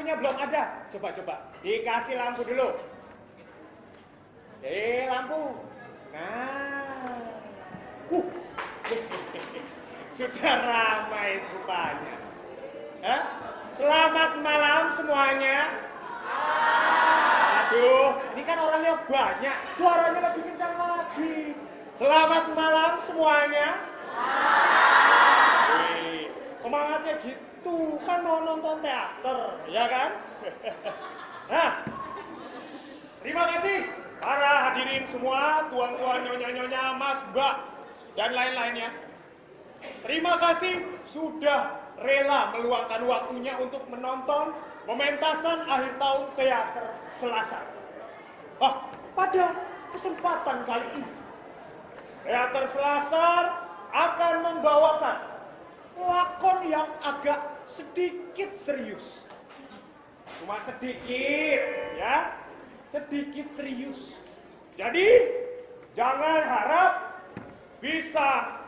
lampunya belum ada. Coba. Dikasih lampu dulu. Lampu. Nah. Sudah ramai rupanya. Selamat malam semuanya. Aduh, ini kan orangnya banyak. Suaranya lebih kencang lagi. Selamat malam semuanya. Semangatnya gitu, kan mau nonton teater, ya kan? Nah, terima kasih para hadirin semua, tuan-tuan, nyonya-nyonya, mas, mbak, dan lain-lainnya. Terima kasih sudah rela meluangkan waktunya untuk menonton pementasan akhir tahun teater Selasar. Pada kesempatan kali ini, teater Selasar akan membawakan lakon yang agak sedikit serius. Cuma sedikit, ya. Sedikit serius. Jadi, jangan harap bisa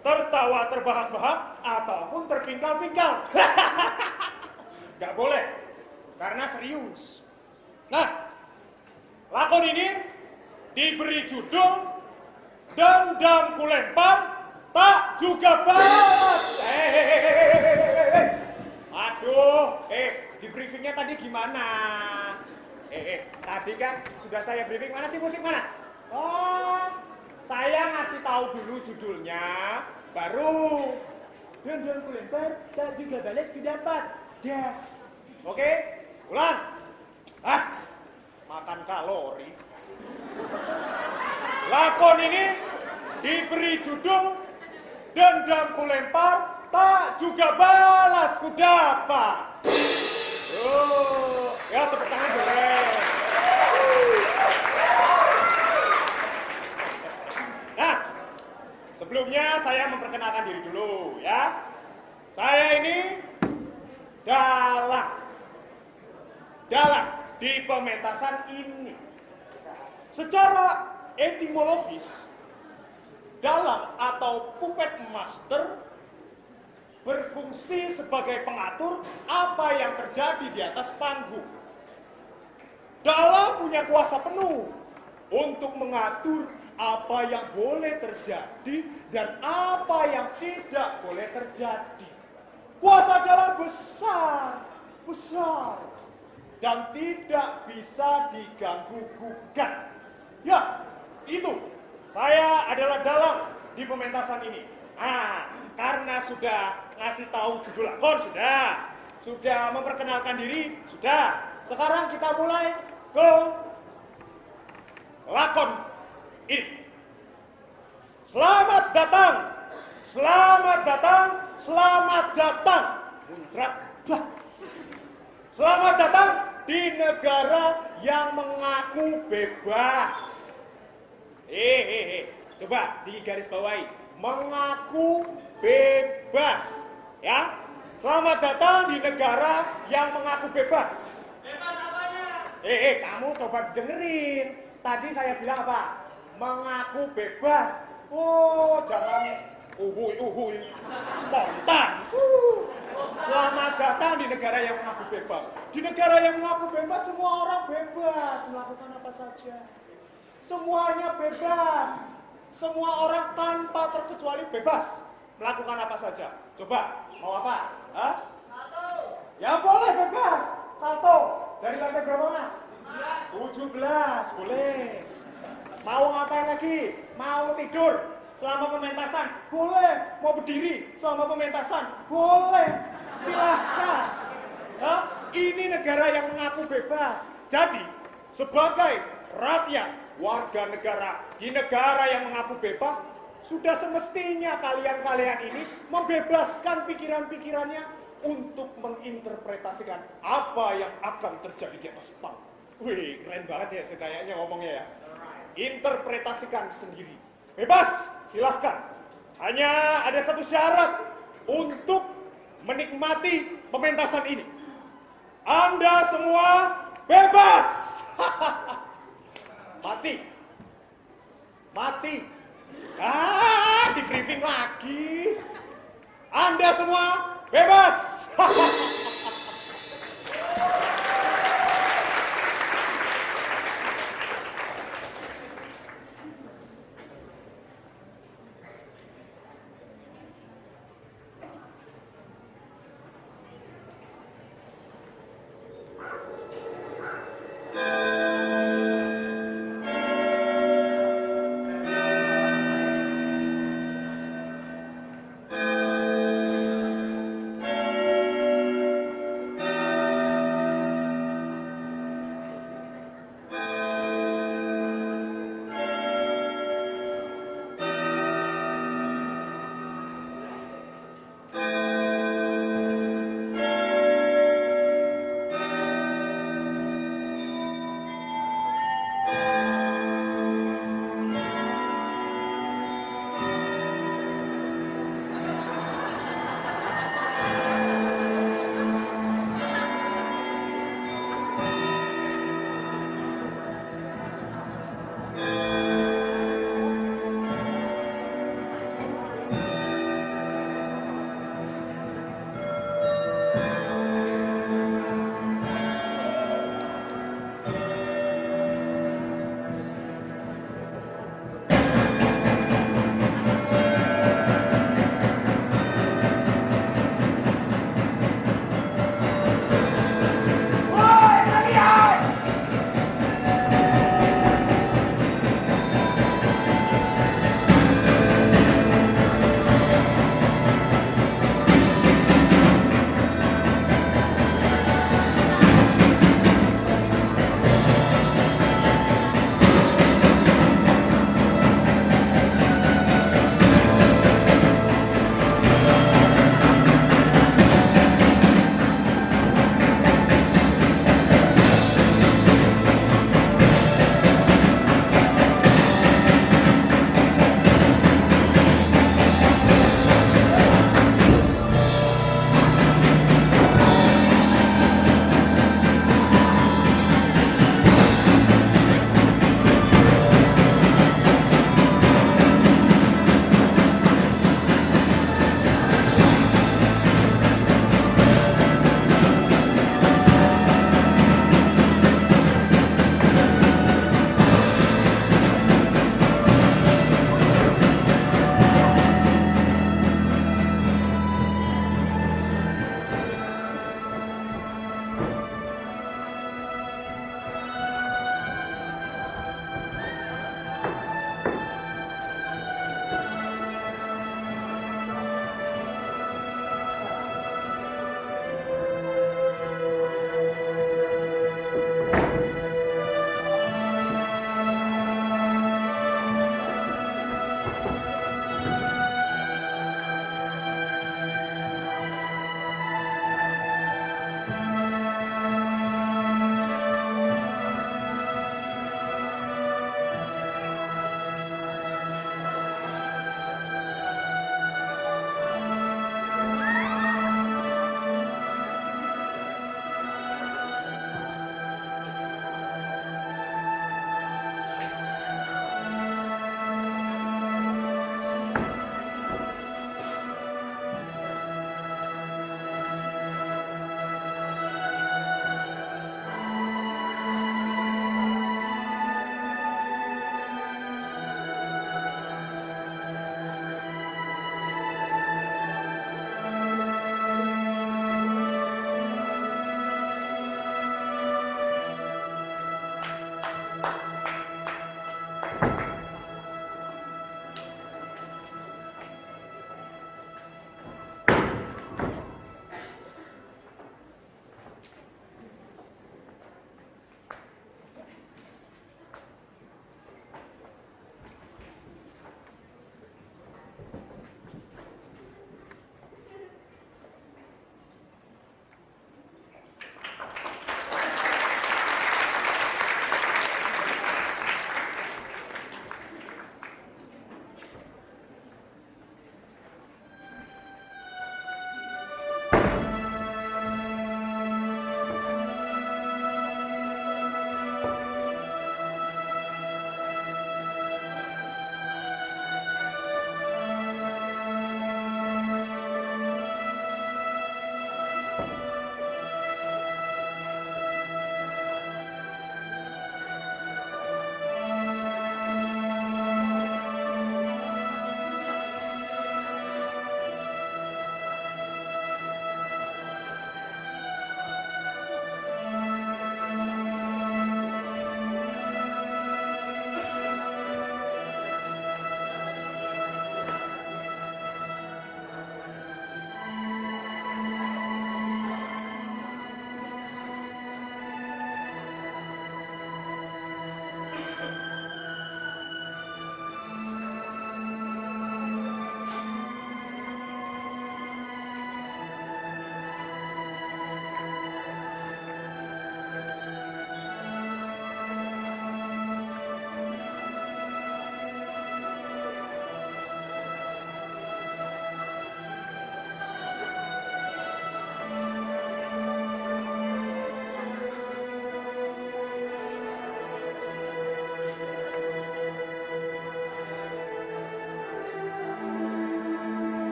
tertawa terbahak-bahak ataupun terpingkal-pingkal. Nggak boleh, karena serius. Nah, lakon ini diberi judul Dendam Kulempar Tak Juga Balas. Aduh, di briefingnya tadi gimana? Tadi kan sudah saya briefing, mana sih musik mana? Oh, saya ngasih tahu dulu judulnya, baru Dendam Kulempar Tak Juga Balas didapat. Yes. Oke, ulang. Makan kalori. Lakon ini diberi judul Dendam Kulempar Tak Juga Balas Kudapat. Ya tepuk tangan boleh. Nah, sebelumnya saya memperkenalkan diri dulu ya. Saya ini dalang di pementasan ini. Secara etimologis, dalang atau puppet master berfungsi sebagai pengatur apa yang terjadi di atas panggung. Dalang punya kuasa penuh untuk mengatur apa yang boleh terjadi dan apa yang tidak boleh terjadi. Kuasa dalang besar dan tidak bisa diganggu-gugat. Ya, itu. Saya adalah dalang di pementasan ini. Karena sudah ngasih tahu judul lakon, sudah memperkenalkan diri, sudah. Sekarang kita mulai ke lakon ini. Selamat datang, muncrat. Selamat datang di negara yang mengaku bebas. Coba digaris bawahi. Mengaku bebas. Ya. Selamat datang di negara yang mengaku bebas. Bebas apanya? Kamu coba dengerin. Tadi saya bilang apa? Mengaku bebas. Jangan uhuy. Spontan. Selamat datang di negara yang mengaku bebas. Di negara yang mengaku bebas, semua orang bebas melakukan apa saja. Semuanya bebas. Semua orang tanpa terkecuali bebas melakukan apa saja. Coba, mau apa? Salto. Ya boleh bebas. Salto. Dari lantai berapa, Mas? 17. Boleh. Mau ngapain lagi? Mau tidur selama pementasan? Boleh. Mau berdiri selama pementasan? Boleh. Silahkan. Ini negara yang mengaku bebas. Jadi, sebagai rakyat, warga negara di negara yang mengaku bebas, sudah semestinya kalian-kalian ini membebaskan pikiran-pikirannya untuk menginterpretasikan apa yang akan terjadi di atas panggung. Wih, keren banget ya kayaknya ngomongnya ya. Interpretasikan sendiri. Bebas, silahkan. Hanya ada satu syarat untuk menikmati pementasan ini. Anda semua bebas. Mati. Di briefing lagi. Anda semua bebas.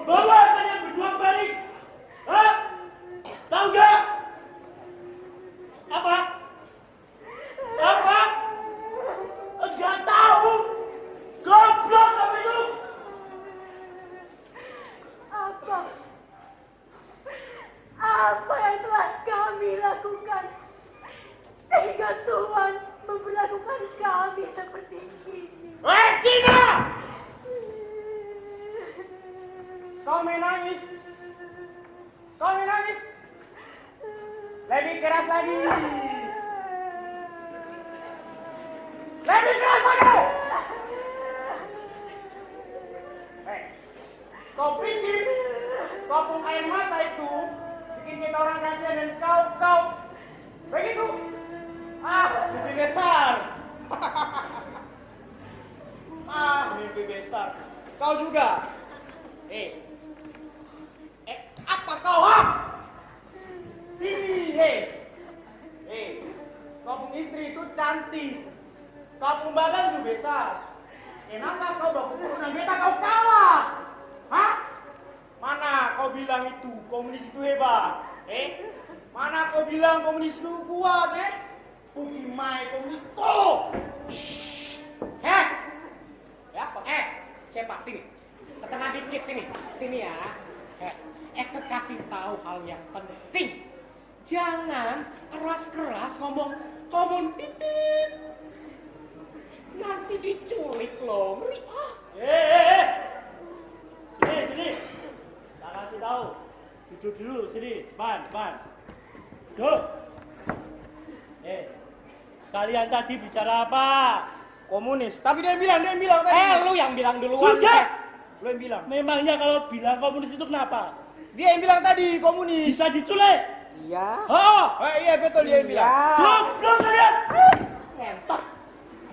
Bawa kalian berdua balik. Hah? Tahu gak? Apa? Apa? Enggak tahu. Goblok kamu itu. Apa yang telah kami lakukan sehingga Tuhan memperlakukan kami seperti ini? Hei, Cina! Kau menangis? Kau menangis? Lebih keras lagi. Lebih keras lagi. Hei, kau pikir kopong air mata itu bikin kita orang kasihan dan kau begitu? Mimpi besar. Mimpi besar. Kau juga. Apa kau? Sini, kau punya istri itu cantik. Kau punya badan juga besar. Kenapa kau bawa keturunan beta kau kalah? Hah? Mana kau bilang itu komunis itu hebat? Mana kau bilang komunis itu kuat? Ukimai komunis tolong. Siapa sini? Tenang dikit sini ya. Eke kasih tahu hal yang penting. Jangan keras-keras ngomong titik. Nanti diculik loh. Ngeri. Sini. Tak kasih tahu. Duduk dulu sini. Man. Duduk. Kalian tadi bicara apa? Komunis. Tapi dia bilang tadi. Lu yang bilang duluan. Sudah. Lu yang bilang. Memangnya kalau bilang komunis itu kenapa? Dia yang bilang tadi komunis. Bisa diculik? Iya. Oh. Iya betul dia yang bilang. Goblok kalian. Ngentot.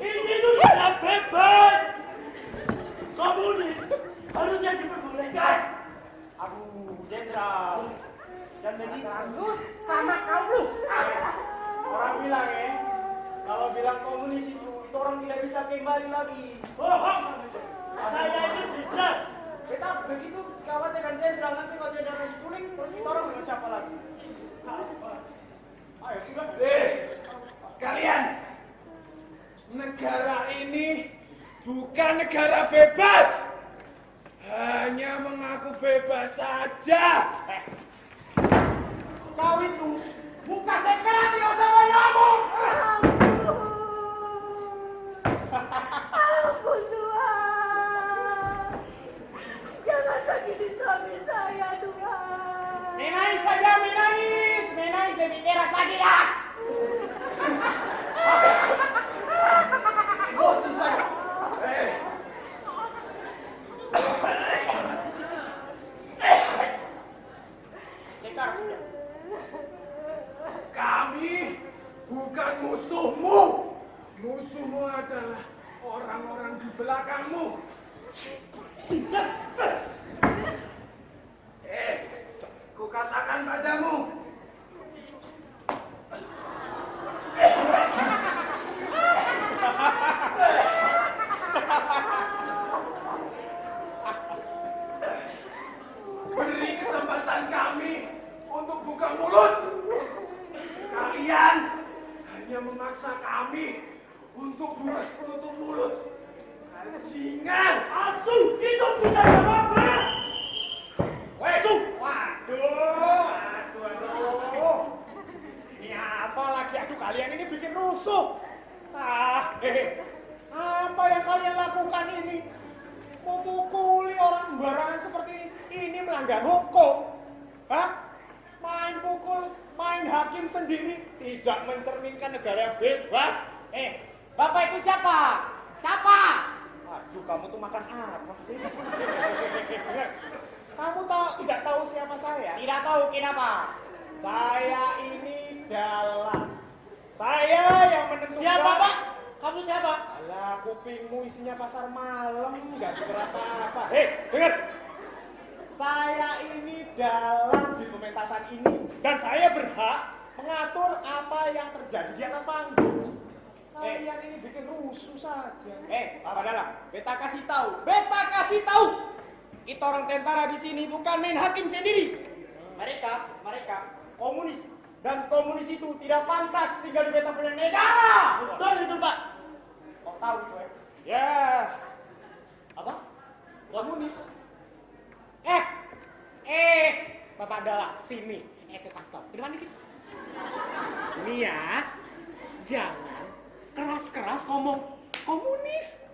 Ini tuh tidak bebas. Komunis harusnya diperbolehkan. Aduh, jenderal. Dan begitu. Sama kamu. Orang bilang kalau bilang komunis itu orang tidak bisa kembali lagi. Bohong. Saya ini jenderal. Kita begitu kawan dengan jenderal, nanti kalau jenderal diculik, terus kita orang dengan siapa lagi? Ayo sudah. Kalian, negara ini bukan negara bebas. Hanya mengaku bebas saja. Kau itu muka sekarang tidak sama nyamuk. Ampun Tuhan. Jangan sakiti suami saya Tuhan. Menangis saja, menangis lebih keras lagi ya. Oh susah. Cekar. Kami bukan musuhmu. Musuhmu adalah orang-orang di belakangmu. Kukatakan padamu. Beri kesempatan kami untuk buka mulut. Kalian hanya memaksa kami untuk tutup mulut. Bajingan! Asu, itu bukan apa-apa. Waduh. Ini apa lagi? Aduh, kalian ini bikin rusuh. Apa yang kalian lakukan ini? Memukuli orang sembarangan seperti ini melanggar hukum. Main pukul, main hakim sendiri, tidak mencerminkan negara yang bebas. Bapak itu siapa? Aduh, kamu tuh makan apa sih? Kamu tidak tahu siapa saya? Tidak tahu kenapa. Saya ini dalang. Saya yang menentukan. Siapa, Pak? Kamu siapa? Alah, kupingmu isinya pasar malam, nggak dengar apa-apa. Dengar. Saya ini dalang di pementasan ini, dan saya berhak mengatur apa yang terjadi di atas panggung. Kalian ini bikin rusuh saja. Apa dalam? Beta kasih tahu. Kita orang tentara di sini bukan main hakim sendiri. Mereka komunis. Dan komunis itu tidak pantas tinggal di beta punya negara. Betul itu, Pak. Kau tahu itu ya? Ya. Apa? Komunis. Bapak adalah sini. Ke kasih tau. Ke depan dikit. Ini ya. Jangan keras-keras ngomong komunis.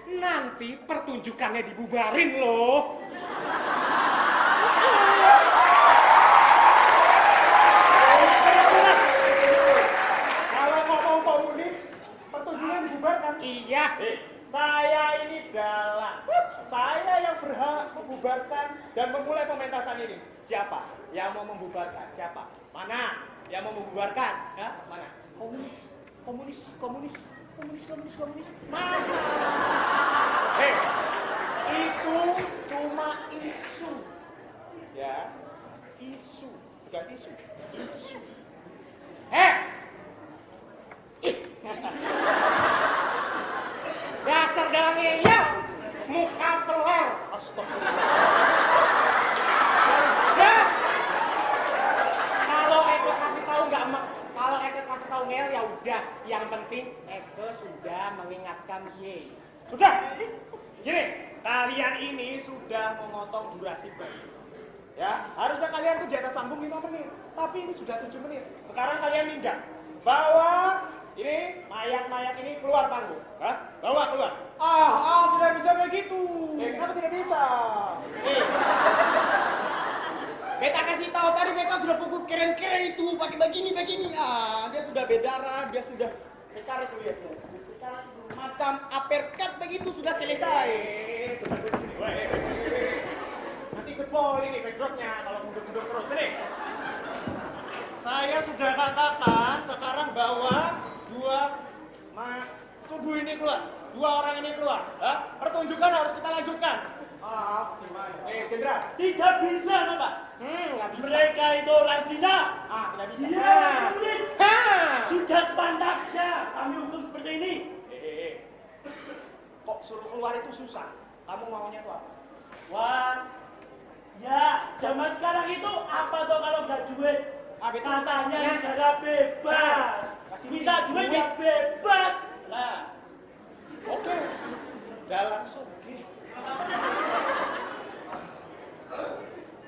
Nanti pertunjukannya dibubarin loh. Kalau ngomong komunis, pertunjukan dibubarkan. Iya. Saya ini dalang. Saya yang berhak membubarkan dan memulai pementasan ini. Siapa yang mau membubarkan? Siapa? Mana yang mau membubarkan? Hah? Mana? Komunis. Mana? Itu cuma isu. Ya, isu. Bukan isu. Isu. Dasar dalang ngeyel. Muka telur. Astagfirullah. Ya. Kalau Eko kasih tahu nggak kalau Eko kasih tahu ngeyel ya udah. Yang penting Eko sudah mengingatkan ye. Sudah. Gini, kalian ini sudah memotong durasi baik. Ya, harusnya kalian tuh di atas panggung 5 menit. Tapi ini sudah 7 menit. Sekarang kalian minggat. Bawa ini mayat-mayat ini keluar panggung. Hah? Bawa keluar. Tidak bisa begitu. Kenapa tidak bisa? Beta kasih tahu tadi beta sudah pukul keren-keren itu pakai begini. Dia sudah berdarah, dia sudah Sekarang tuh lihat. Sekarang macam uppercut begitu sudah selesai. Nanti kebol ini backdropnya kalau mundur-mundur terus ini. Saya sudah katakan sekarang bawa tubuh ini keluar, 2 orang ini keluar. Pertunjukan harus kita lanjutkan. Gimana? Jenderal. Tidak bisa, Pak. Nggak bisa. Mereka itu orang Cina. Tidak bisa. Dia komunis. Sudah sepantasnya kami hukum seperti ini. Kok suruh keluar itu susah? Kamu maunya tuh apa? Wah, ya zaman sekarang itu apa tuh kalau nggak duit? Katanya negara bebas. Minta duit ya bebas. Lah, Oke. Dalam soge.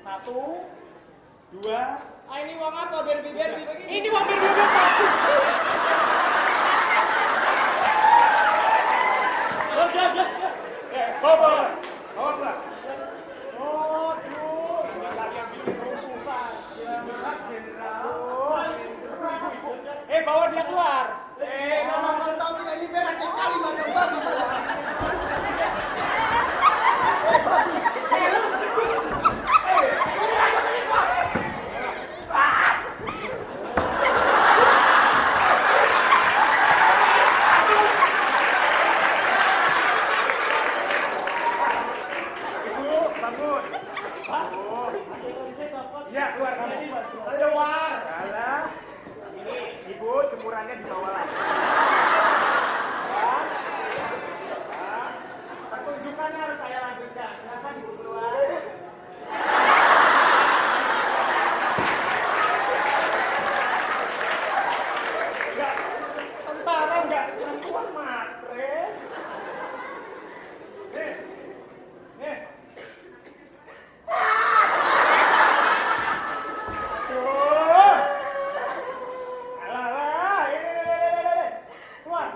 1, 2. Ini uang apa berbi begini? Ini mobil duduk. udah. Bawa keluar. Ini kalian bikin rusuhan. Bawa dia keluar. Kalau kau tahu tidak ini berat sekali macam babi saja. Ibu, bangun. Iya, keluar kamu. Keluar. Alah. Ini ibu jemurannya dibawa lagi. Pertunjukannya harus saya lanjutkan. Silakan ibu keluar. Enggak, tentara enggak perempuan matre. Nih. Aduh. Alah, ini. Keluar.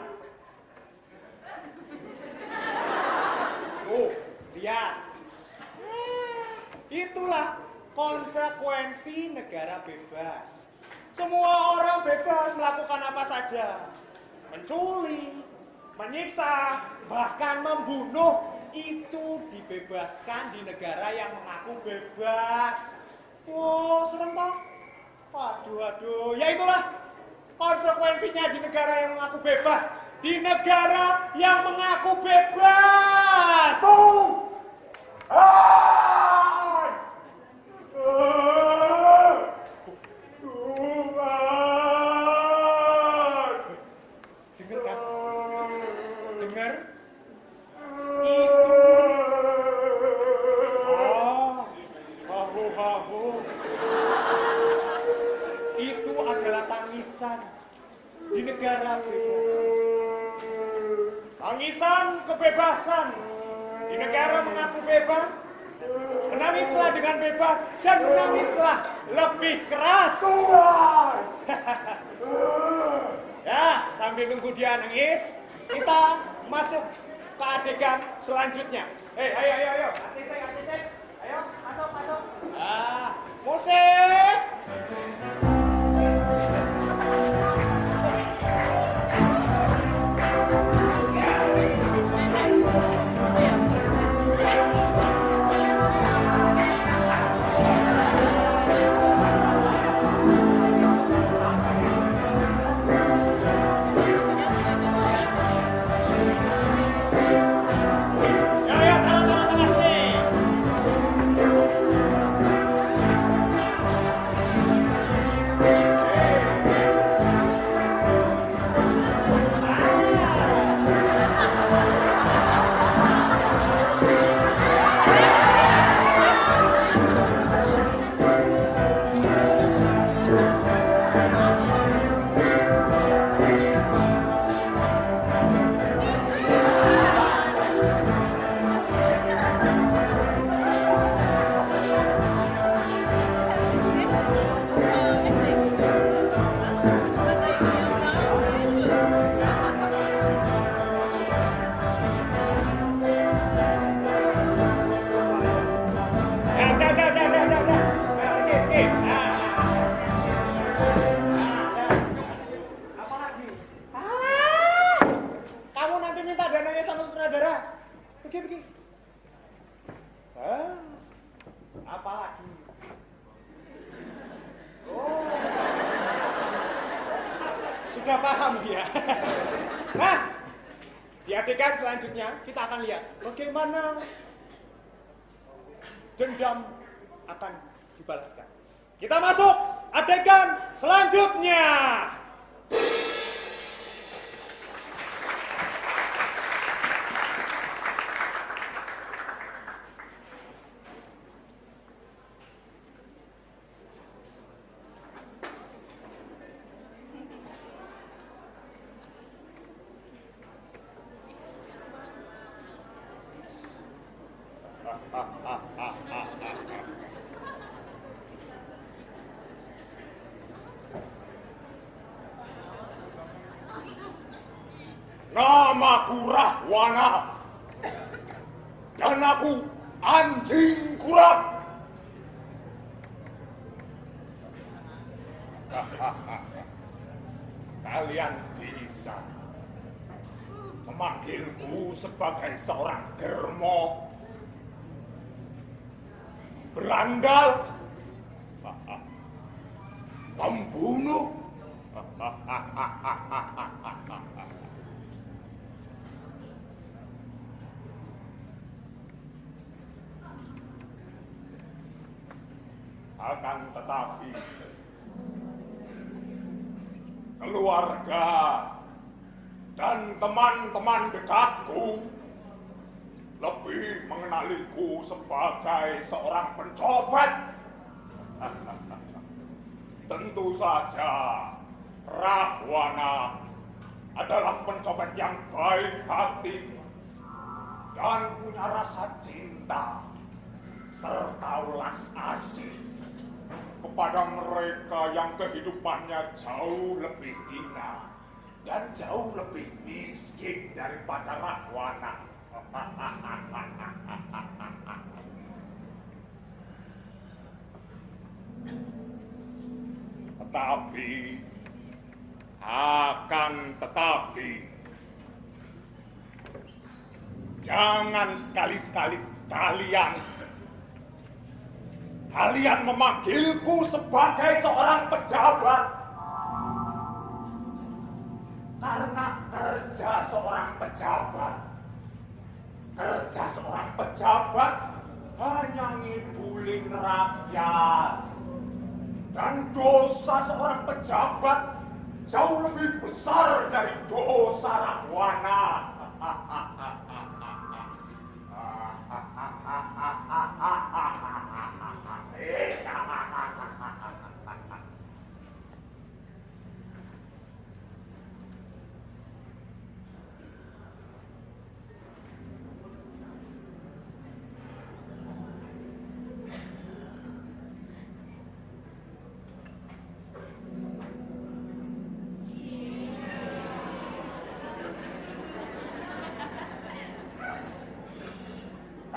Tuh, lihat. Itulah konsekuensi negara bebas. Semua orang bebas melakukan apa saja. Mencuri, menyiksa, bahkan membunuh. Itu dibebaskan di negara yang mengaku bebas. Oh, serem toh? Waduh. Ya itulah konsekuensinya di negara yang mengaku bebas. Di negara yang mengaku bebas. Dengar kan? Dengar? Itu bohong. Itu adalah tangisan di negara bebas. Tangisan kebebasan di negara mengaku bebas. Menangislah dengan bebas dan menangislah lebih keras. Ya, sambil nunggu dia nangis, kita masuk ke adegan selanjutnya. Ayo. Artisek. Ayo, masuk. Musik. Pergi. Apa lagi? Oh. Sudah paham dia. Nah, di adegan selanjutnya kita akan lihat bagaimana dendam akan dibalaskan. Kita masuk adegan selanjutnya. Namaku Rahwana dan aku anjing kurap. Kalian bisa memanggilku sebagai seorang germo, berandal, pembunuh, akan tetapi keluarga dan teman-teman dekatku lebih mengenaliku sebagai seorang pencopet. Tentu saja Rahwana adalah pencopet yang baik hati dan punya rasa cinta serta ulas asih kepada mereka yang kehidupannya jauh lebih hina dan jauh lebih miskin daripada Rahwana. Tetapi, jangan sekali-sekali kalian memanggilku sebagai seorang pejabat. Karena kerja seorang pejabat hanya ngibulin rakyat. Dan dosa seorang pejabat jauh lebih besar dari dosa Rahwana.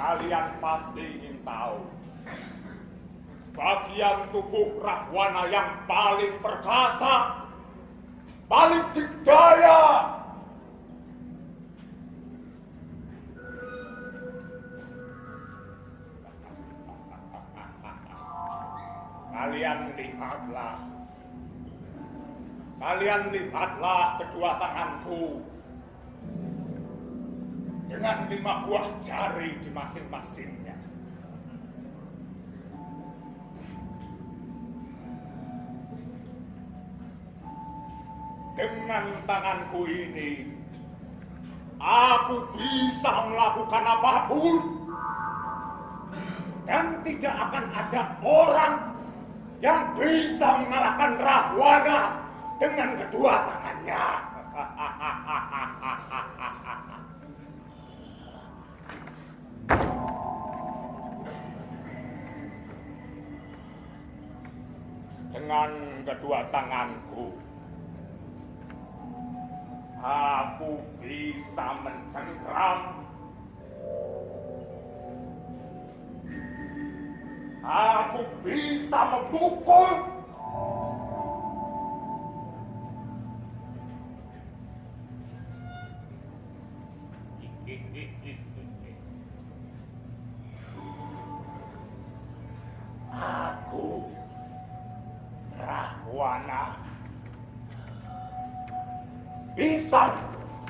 Kalian pasti ingin tahu bagian tubuh Rahwana yang paling perkasa, paling dikdaya. Kalian lihatlah kedua tanganku dengan 5 buah jari di masing-masingnya. Dengan tanganku ini, aku bisa melakukan apapun. Dan tidak akan ada orang yang bisa mengalahkan Rahwana dengan kedua tangannya. Dengan kedua tanganku, aku bisa mencengkram, aku bisa memukul, aku Rahwana bisa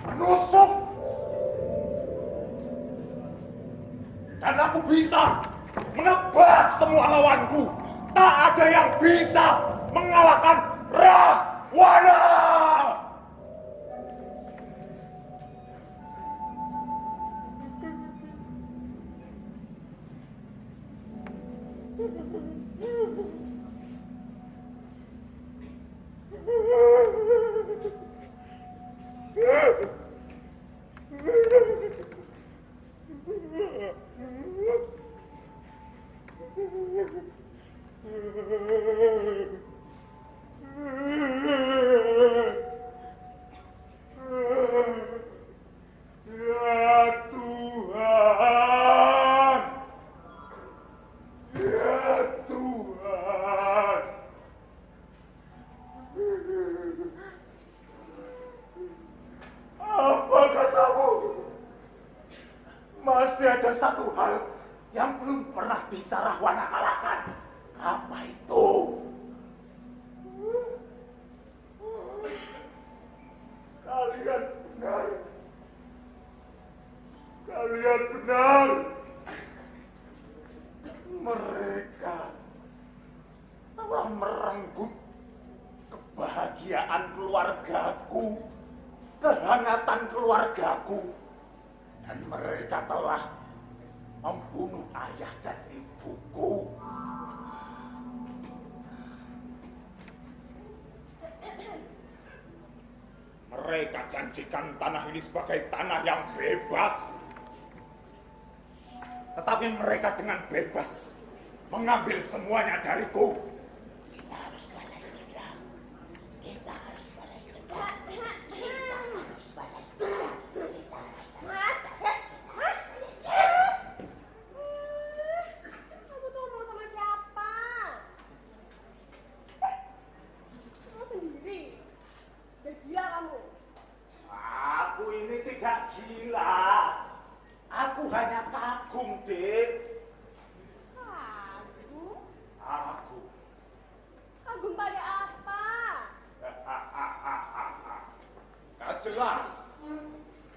menusuk, dan aku bisa menebas semua lawanku. Tak ada yang bisa mengalahkan Rahwana. Masih ada satu hal yang belum pernah bisa Rahwana kalahkan. Apa itu? Kalian benar. Kalian benar. Mereka telah merenggut kebahagiaan keluargaku, kehangatan keluargaku. Dan mereka telah membunuh ayah dan ibuku. Mereka janjikan tanah ini sebagai tanah yang bebas. Tetapi mereka dengan bebas mengambil semuanya dariku. Kita harus balas dendam. Kita harus balas dendam. Kita harus balas dendam. Kamu tuh ngomong sama siapa? Kamu sendiri? Udah gila kamu? Aku ini tidak gila. Aku hanya kagum, Dik. Kagum? Aku. Kagum pada apa? Gak jelas.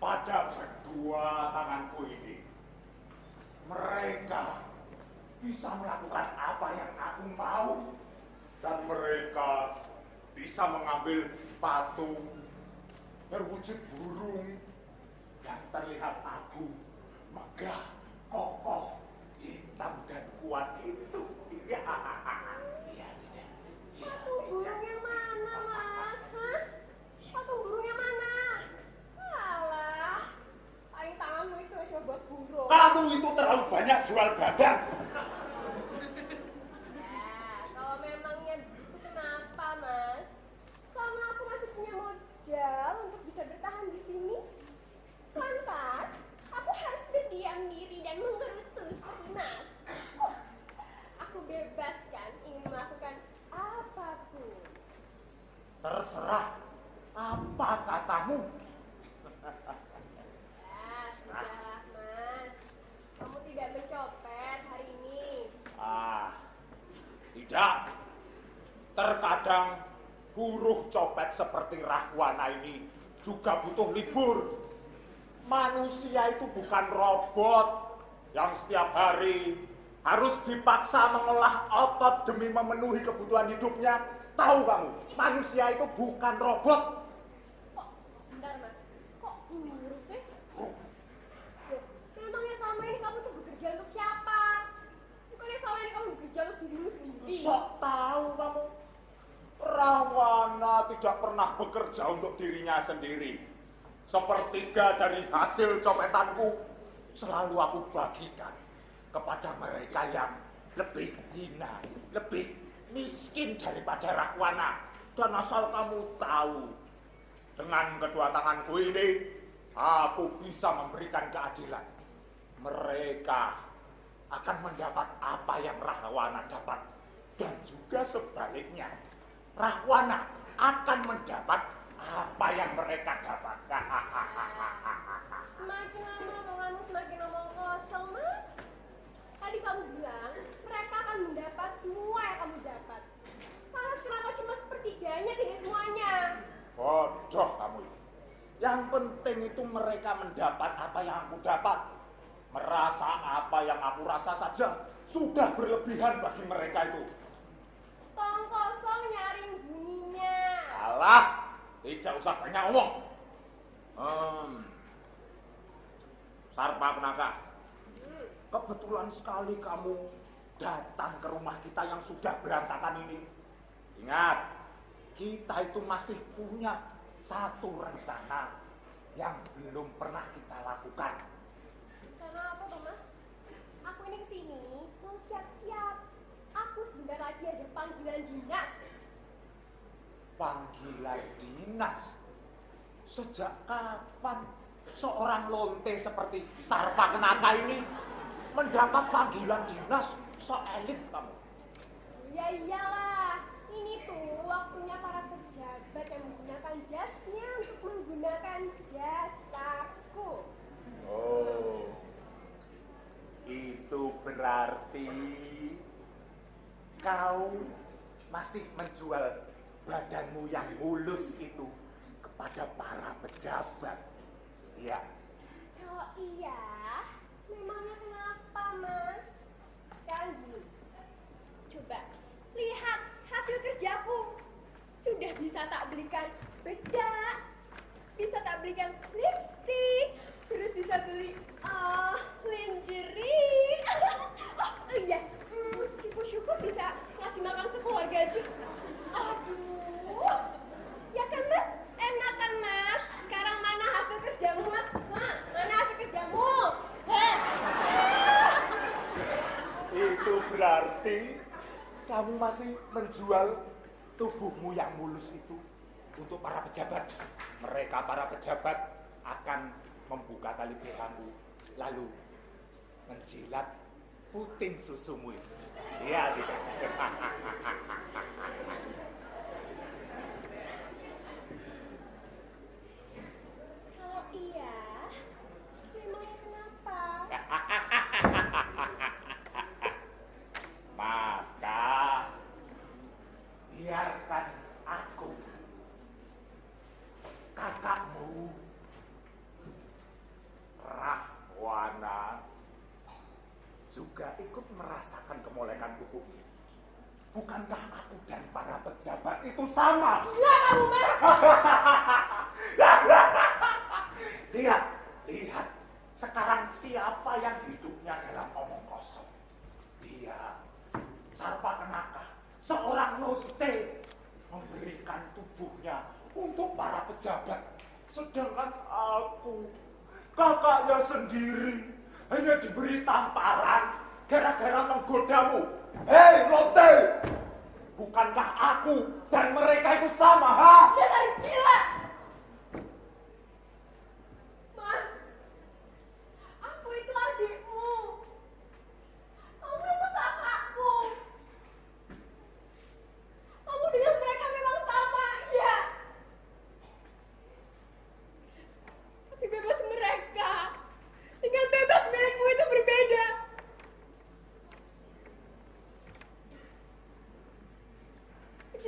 Pada kedua tanganku ini, mereka bisa melakukan apa yang aku mau. Dan mereka bisa mengambil patung berwujud burung yang terlihat agung, megah, kokoh, hitam dan kuat itu. Iya, tidak. Patung burung yang mana, Mas? Hah? Patung burung yang mana? Alah, paling tanganmu itu cuma buat burung. Kamu itu terlalu banyak jual badan. Kalau memangnya begitu kenapa, Mas? Selama aku masih punya modal untuk bisa bertahan di sini, lantas aku harus berdiam diri dan menggerutu Terserah apa katamu. Ya, sudahlah, Mas. Kamu tidak mencopet hari ini. Tidak. Terkadang buruh copet seperti Rahwana ini juga butuh libur. Manusia itu bukan robot yang setiap hari harus dipaksa mengolah otot demi memenuhi kebutuhan hidupnya. Tahu kamu, manusia itu bukan robot. Kok, sebentar, Mas. Kok buruk sih? Loh, memangnya selama ini kamu tuh bekerja untuk siapa? Bukannya selama ini kamu bekerja untuk dirimu sendiri? Sok tahu kamu. Rahwana tidak pernah bekerja untuk dirinya sendiri. Sepertiga dari hasil copetanku selalu aku bagikan kepada mereka yang lebih hina, lebih miskin daripada Rahwana. Dan asal kamu tahu, dengan kedua tanganku ini, aku bisa memberikan keadilan. Mereka akan mendapat apa yang Rahwana dapat. Dan juga sebaliknya, Rahwana akan mendapat apa yang mereka dapat. Semakin lama kamu semakin ngomong kosong, Mas. Tadi kamu bilang mereka akan mendapat semua yang kamu dapat. Lalu kenapa cuma sepertiganya, tidak semuanya? Bodoh kamu itu. Yang penting itu mereka mendapat apa yang aku dapat. Merasa apa yang aku rasa saja sudah berlebihan bagi mereka itu. Tong kosong nyaring bunyinya. Alah, tidak usah banyak ngomong. Sarpa Kenaka, kebetulan sekali kamu datang ke rumah kita yang sudah berantakan ini. Ingat, kita itu masih punya satu rencana yang belum pernah kita lakukan. Rencana apa, Mas? Aku ini kesini mau siap-siap. Aku sebentar lagi ada panggilan dinas. Panggilan dinas? Sejak kapan seorang lonte seperti Sarpa Kenaka ini mendapat panggilan dinas se-elit kamu? Ya iyalah, ini tuh waktunya para pejabat yang menggunakan jasnya untuk menggunakan jasaku. Oh, itu berarti kau masih menjual badanmu yang mulus itu kepada para pejabat. Iya. Kalau iya, memangnya kenapa, Mas? Sekarang gini, coba lihat hasil kerjaku. Sudah bisa tak belikan bedak, bisa tak belikan lipstick, terus bisa beli lingerie. Oh iya, syukur-syukur bisa ngasih makan sekeluarga juga. Aduh, ya kan, Mas? Enak kan, Mas? Sekarang mana hasil kerjamu, Mas? Hah? Mana hasil kerjamu? Heh. Itu berarti kamu masih menjual tubuhmu yang mulus itu untuk para pejabat. Mereka para pejabat akan membuka tali BH-mu lalu menjilat puting susumu itu. Iya, tidak. Kalau iya, memangnya kenapa? Maka biarkan aku, kakakmu, Rahwana, juga ikut merasakan kemolekan tubuhnya. Bukankah aku dan para pejabat itu sama? Gila kamu, Mas! Lihat, lihat. Sekarang siapa yang hidupnya dalam omong kosong? Dia, Sarpa Kenaka, seorang lonte, memberikan tubuhnya untuk para pejabat. Sedangkan aku, kakaknya sendiri, hanya diberi tamparan gara-gara menggodamu. Hei lonte, bukankah aku dan mereka itu sama, ha? Dasar gila! Mas, aku itu adikmu. Kamu itu kakakku. Kamu dengan mereka memang sama, iya.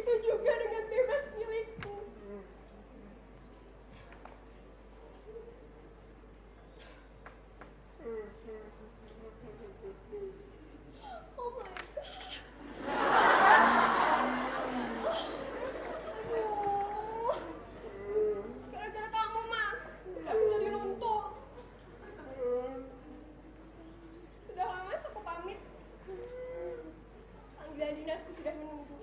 begitu juga dengan bebas milikku. Oh my God. Aduh. Gara-gara kamu, Mas. Aku jadi luntur. Sudah lama aku pamit. Panggilan dinasku sudah menunggu.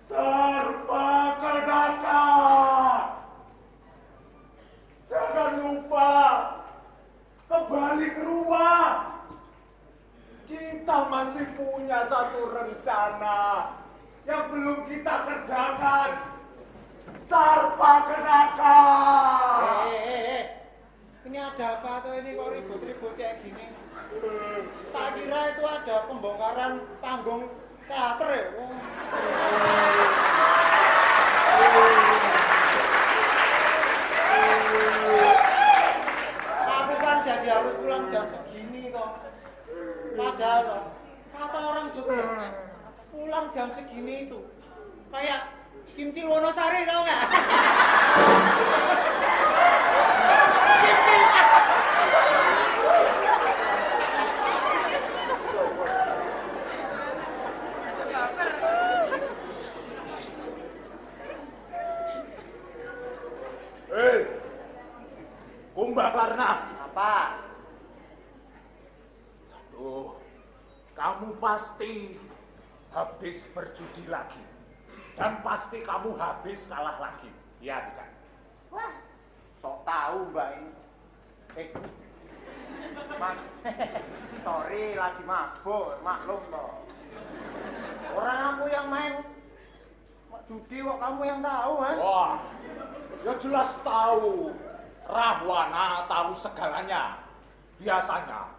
Sarpa Kenaka, jangan lupa kembali ke rumah. Kita masih punya satu rencana yang belum kita kerjakan. Sarpa Kenaka. Ini ada apa tuh ini kok ribut-ribut kayak gini? Tak kira itu ada pembongkaran panggung teater ya? Aku kan jadi harus pulang jam segini toh. Padahal toh, kata orang Jogja, pulang jam segini itu kayak Kimchi Wonosari tau nggak? Kumbakarna. Apa? Aduh, kamu pasti habis berjudi lagi. Dan pasti kamu habis kalah lagi. Iya bukan? Wah, sok tahu mbak ini. Mas, sorry lagi mabuk, maklum toh. Orang aku yang main judi kok kamu yang tahu, kan? Wah, ya jelas tahu. Rahwana tahu segalanya. Biasanya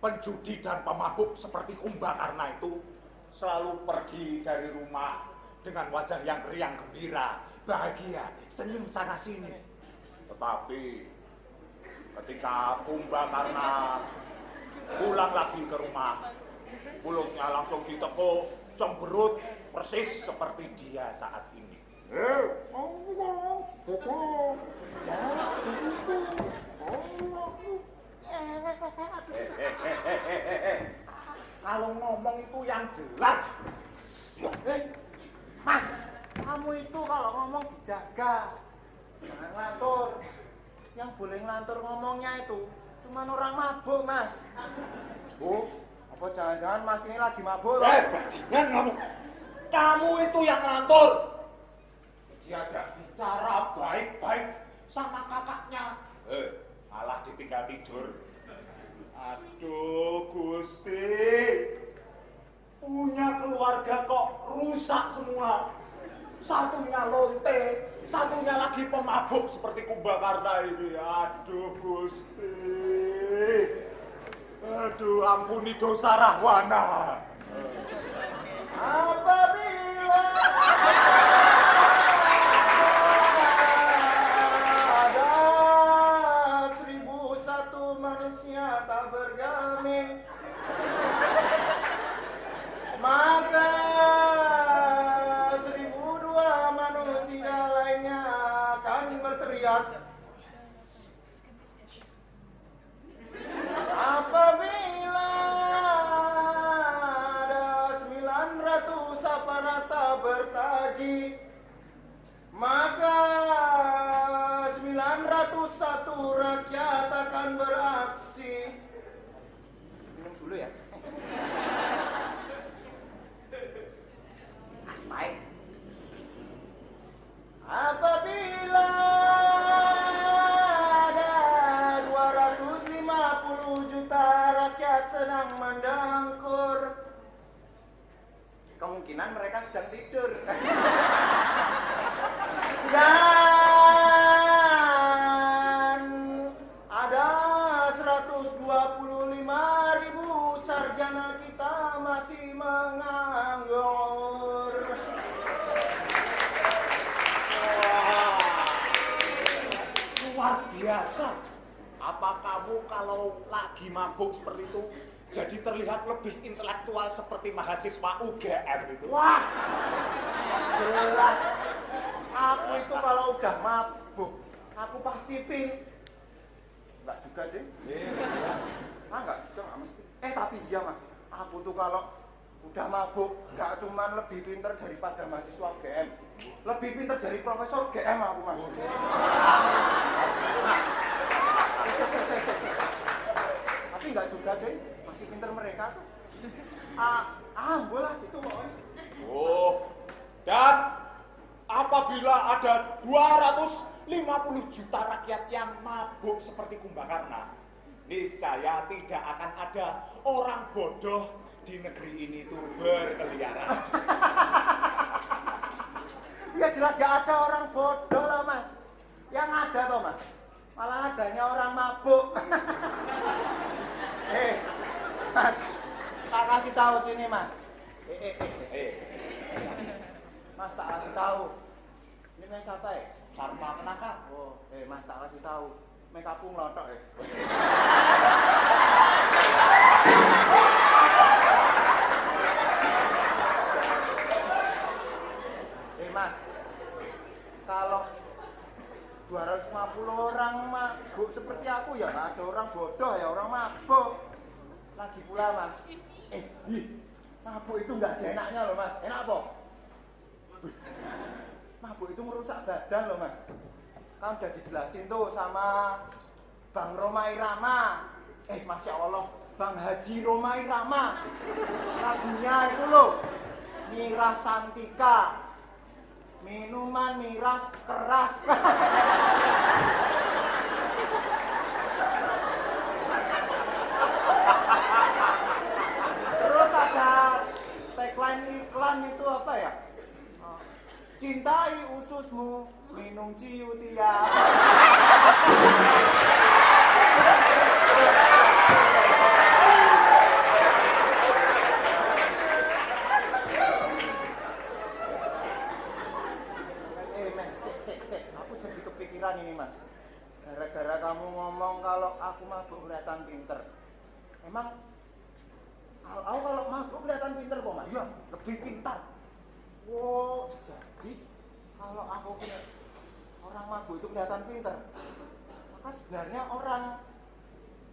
penjudi dan pemabuk seperti Kumbakarna itu selalu pergi dari rumah dengan wajah yang riang gembira, bahagia, senyum sana sini. Tetapi ketika Kumbakarna pulang lagi ke rumah, mulutnya langsung ditekuk, cemberut persis seperti dia saat ini. Kalau ngomong itu yang jelas. Mas, kamu itu kalau ngomong dijaga, jangan ngelantur. Yang boleh ngelantur ngomongnya itu cuma orang mabuk, Mas. Bu, apa jangan-jangan Mas ini lagi mabuk? Bajingan kamu. Kamu itu yang ngelantur. Diajak bicara baik-baik sama kakaknya. Malah ditinggal tidur. Aduh, Gusti. Punya keluarga kok rusak semua. Satunya lonte, satunya lagi pemabuk seperti Kumbakarna ini. Aduh, Gusti. Aduh, ampuni dosa Rahwana. Apabila ada 1001 manusia tak bergamin, maka 1002 manusia lainnya akan berteriak. Apabila ada 900 aparata bertaji, maka 901 rakyat akan beraksi. Minum dulu ya. Baik. Apabila ada 250 juta rakyat sedang mendengkur, kemungkinan mereka sedang tidur. Dan ada 125.000 sarjana kita masih menganggur. Luar biasa. Apa kamu kalau lagi mabuk seperti itu jadi terlihat lebih intelektual seperti mahasiswa UGM itu? Wah, jelas. Aku itu kalau udah mabuk, aku pasti pilih. Enggak juga deh. Enggak juga, enggak mesti. Tapi iya mas, aku tuh kalau udah mabuk, enggak cuman lebih pinter daripada mahasiswa UGM, lebih pinter dari profesor UGM aku mas. Tapi enggak juga deh, masih pinter mereka tuh. Bola gitu pokoknya. Oh, dan apabila ada 250 juta rakyat yang mabuk seperti Kumbakarna, niscaya tidak akan ada orang bodoh di negeri ini itu berkeliaran. Ya jelas gak ada orang bodoh lah mas. Yang ada toh mas, malah adanya orang mabuk. Mas, tak kasih tahu sini mas. Mas tak kasih tahu. Ini main siapa ya? Karma kenaka. Oh, mas tak kasih tahu. Main kapung lotok ya. Mas, kalau 250 orang mabuk seperti aku ya nggak ada orang bodoh ya, orang mabuk. Lagi pula mas, mabuk itu nggak ada enaknya loh mas. Enak apa? Mabuk itu merusak badan loh mas. Kan udah dijelasin tuh sama Bang Roma Irama. Masya Allah, Bang Haji Roma Irama. Lagunya itu loh, Miras Santika. Minuman miras keras. Terus ada tagline iklan itu apa ya? Cintai ususmu, minum ciutia. Aku jadi kepikiran ini mas. Gara-gara kamu ngomong kalau aku mabuk kelihatan pinter. Emang aku kalau mabuk kelihatan pinter kok mas? Iya, lebih pintar. Wow, jadi kalau aku punya orang mabuk itu kelihatan pinter, maka sebenarnya orang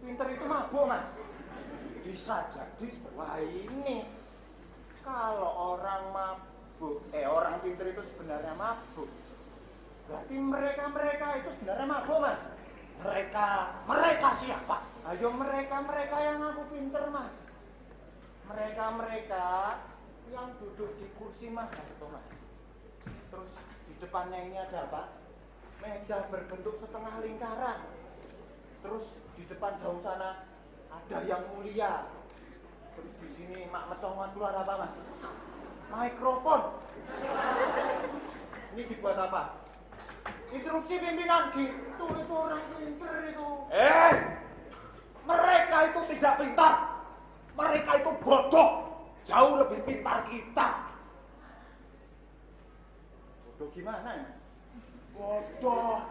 pinter itu mabuk mas. Bisa jadi. Wah ini kalau orang mabuk, orang pinter itu sebenarnya mabuk, berarti mereka itu sebenarnya mabuk mas. Mereka siapa? Ayo mereka yang ngaku pinter mas. Mereka yang duduk di kursi mahal itu mas. Terus di depannya ini ada apa? Meja berbentuk setengah lingkaran. Terus di depan jauh sana ada yang mulia. Terus di sini mak mecongan keluar apa mas? Mikrofon. Ini dibuat apa? Instruksi pimpinan gitu. Itu orang pinter itu. Mereka itu tidak pintar. Mereka itu bodoh. Jauh lebih pintar kita. Bodoh gimana ya mas? Bodoh.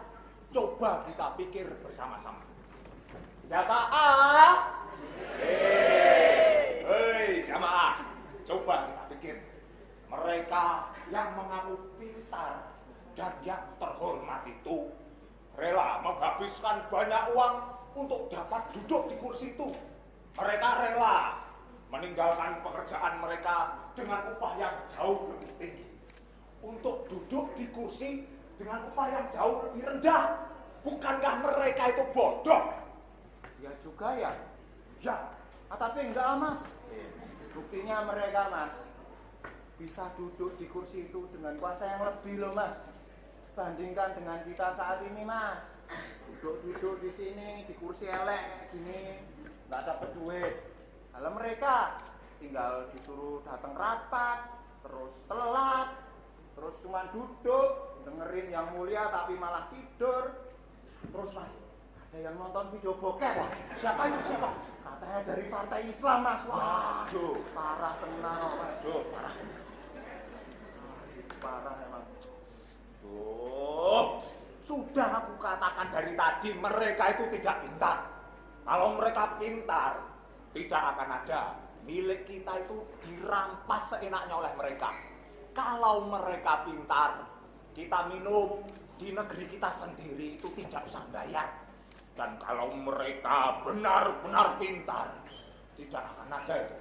Coba kita pikir bersama-sama. Jamaah. Hei jamaah. Coba kita pikir. Mereka yang mengaku pintar dan yang terhormat itu rela menghabiskan banyak uang untuk dapat duduk di kursi itu. Mereka rela meninggalkan pekerjaan mereka dengan upah yang jauh lebih tinggi untuk duduk di kursi dengan upah yang jauh lebih rendah. Bukankah mereka itu bodoh? Ya juga ya. Ya. Tapi enggak mas. Buktinya mereka mas bisa duduk di kursi itu dengan kuasa yang lebih loh mas. Bandingkan dengan kita saat ini mas. Duduk di sini di kursi elek kayak gini, nggak dapat duit. Kalau mereka tinggal disuruh datang rapat, terus telat, terus cuma duduk dengerin yang mulia tapi malah tidur. Terus mas, ada yang nonton video bokeh ya? Siapa itu siapa? Katanya dari partai Islam mas. Wah, parah tenang mas. Parah emang. Sudah aku katakan dari tadi, mereka itu tidak pintar. Kalau mereka pintar, tidak akan ada milik kita itu dirampas seenaknya oleh mereka. Kalau mereka pintar, kita minum di negeri kita sendiri itu tidak usah bayar. Dan kalau mereka benar-benar pintar, tidak akan ada itu.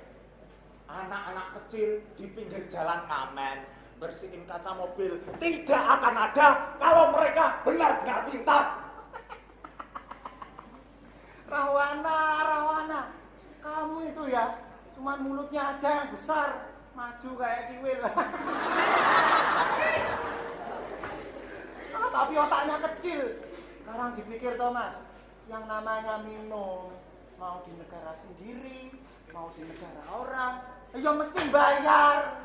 Anak-anak kecil di pinggir jalan ngamen, bersihin kaca mobil, tidak akan ada kalau mereka benar-benar pintar. Rahwana, kamu itu ya, cuman mulutnya aja yang besar, maju kayak kiwil. Tapi otaknya kecil. Sekarang dipikir Thomas, yang namanya minum, mau di negara sendiri, mau di negara orang, ya mesti bayar.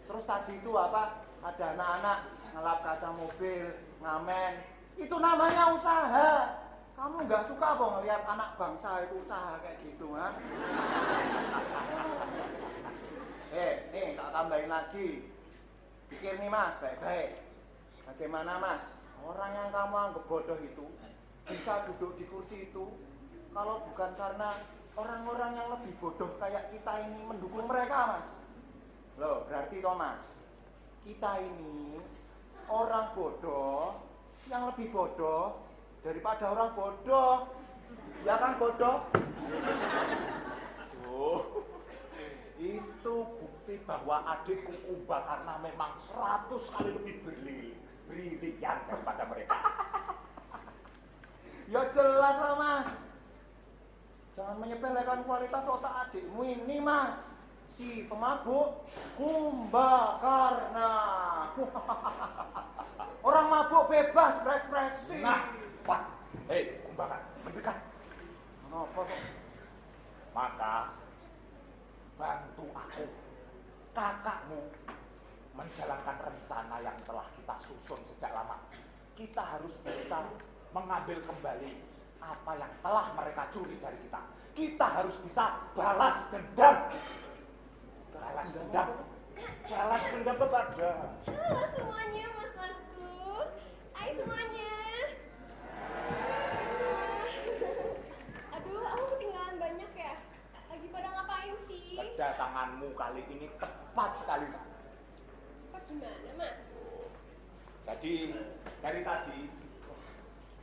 Terus tadi itu apa? Ada anak-anak ngelap kaca mobil, ngamen, itu namanya usaha. Kamu nggak suka apa ngelihat anak bangsa itu usaha kayak gitu, ha? Nih tak tambahin lagi. Pikir nih Mas, baik-baik. Bagaimana Mas, orang yang kamu anggap bodoh itu bisa duduk di kursi itu kalau bukan karena orang-orang yang lebih bodoh kayak kita ini mendukung mereka, Mas. Loh, berarti Thomas, kita ini orang bodoh yang lebih bodoh daripada orang bodoh. Ya kan bodoh? Oh, itu bukti bahwa adikku Kumba karena memang 100 kali lebih brilian daripada mereka. Ya jelas lah Mas. Jangan menyepelekan kualitas otak adikmu ini Mas. Si pemabuk Kumbakarna. Orang mabuk bebas berekspresi. Nah, Pak, hei Kumbakarna, mendekat. Kenapa kok? Maka bantu aku, kakakmu, menjalankan rencana yang telah kita susun sejak lama. Kita harus bisa mengambil kembali apa yang telah mereka curi dari kita. Kita harus bisa balas dendam. Balas dendam. Balas dendam kepada. Halo semuanya, mas-masku. Hai semuanya. Aduh, aku ketinggalan banyak ya. Lagi pada ngapain sih? Kedatanganmu kali ini tepat sekali. Apa gimana, Mas? Jadi dari tadi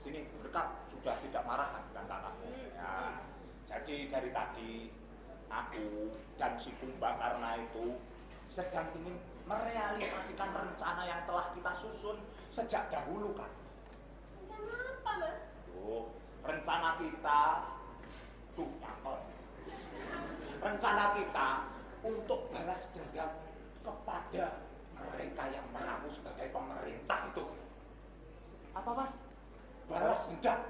sini dekat sudah tidak marah kan kakakku. Ya, jadi dari tadi aku dan si Kumbakarna itu sedang ingin merealisasikan rencana yang telah kita susun sejak dahulu kan. Rencana apa, Mas? Tuh, rencana kita tuh nyangkol. Rencana kita untuk balas dendam kepada mereka yang mengaku sebagai pemerintah itu. Apa Mas? Balas dendam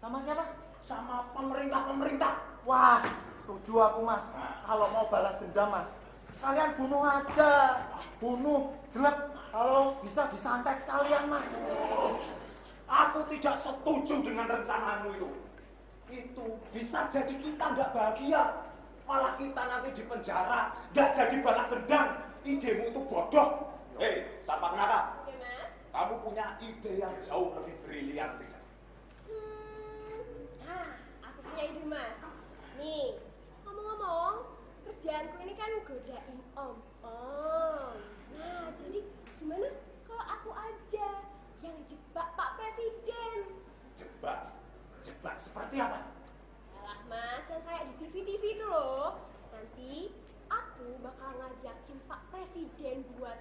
Sama siapa? sama pemerintah-pemerintah. Wah, setuju aku Mas. Kalau mau balas dendam Mas, sekalian bunuh aja. Bunuh, jelek. Kalau bisa disantet sekalian Mas. Aku tidak setuju dengan rencanamu itu. Itu bisa jadi kita nggak bahagia. Malah kita nanti di penjara, nggak jadi balas dendam. Idemu itu bodoh. Hei, Sapa Kenaka, Ya, Mas? kamu punya ide yang jauh lebih brilian tidak? Aku punya ide, Mas. Nih, ngomong-ngomong, kerjaanku ini kan godain Om. Nah, jadi gimana kalau aku aja yang jebak Pak Presiden? Jebak seperti apa? Alah, Mas, yang kayak di TV-TV itu loh. Nanti aku bakal ngajakin Pak Presiden buat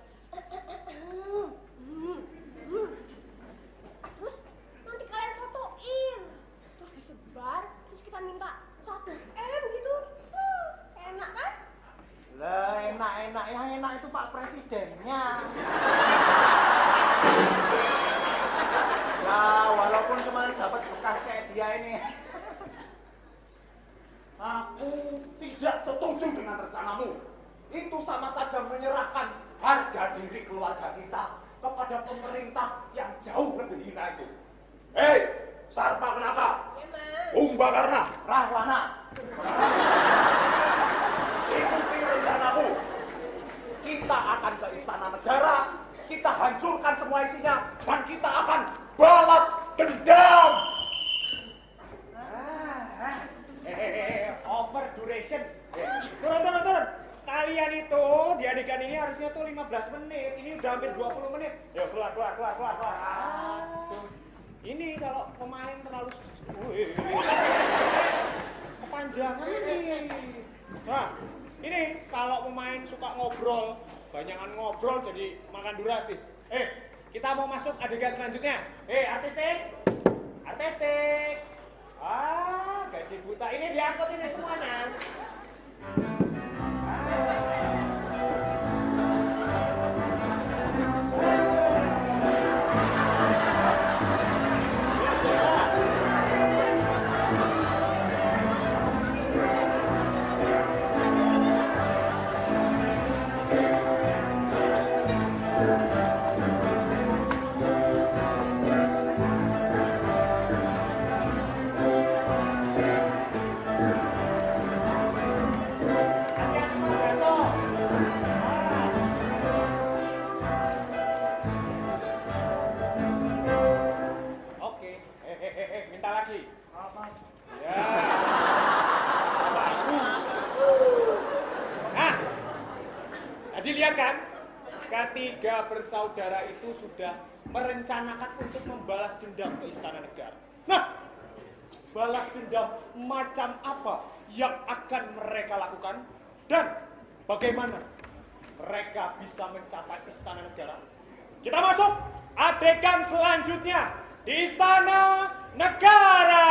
terus nanti kalian fotoin, terus disebar, terus kita minta 1M gitu. Enak kan? Lah enak-enak, yang enak itu Pak Presidennya. Ya walaupun cuma dapat bekas kayak dia ini. Aku tidak setuju dengan rencanamu. Itu sama saja menyerahkan harga diri keluarga kita kepada pemerintah yang jauh lebih hina itu. Hei, Sarpa Kenaka, Ya, Mas. Kumbakarna, Rahwana. ikuti rencanamu. Kita akan ke istana negara, kita hancurkan semua isinya, dan kita akan balas dendam. Over duration. Turun. Kalian itu di adegan ini harusnya tuh 15 menit. Ini udah hampir 20 menit. Yuk keluar. Ini kalau pemain terlalu kepanjangan sih. Nah, ini kalau pemain suka ngobrol, banyakan ngobrol jadi makan durasi. Kita mau masuk adegan selanjutnya. Artistik. Gaji buta ini diangkut ini semuanya. Dilihat kan, ketiga bersaudara itu sudah merencanakan untuk membalas dendam ke Istana Negara. Nah, balas dendam macam apa yang akan mereka lakukan dan bagaimana mereka bisa mencapai Istana Negara? Kita masuk adegan selanjutnya di Istana Negara.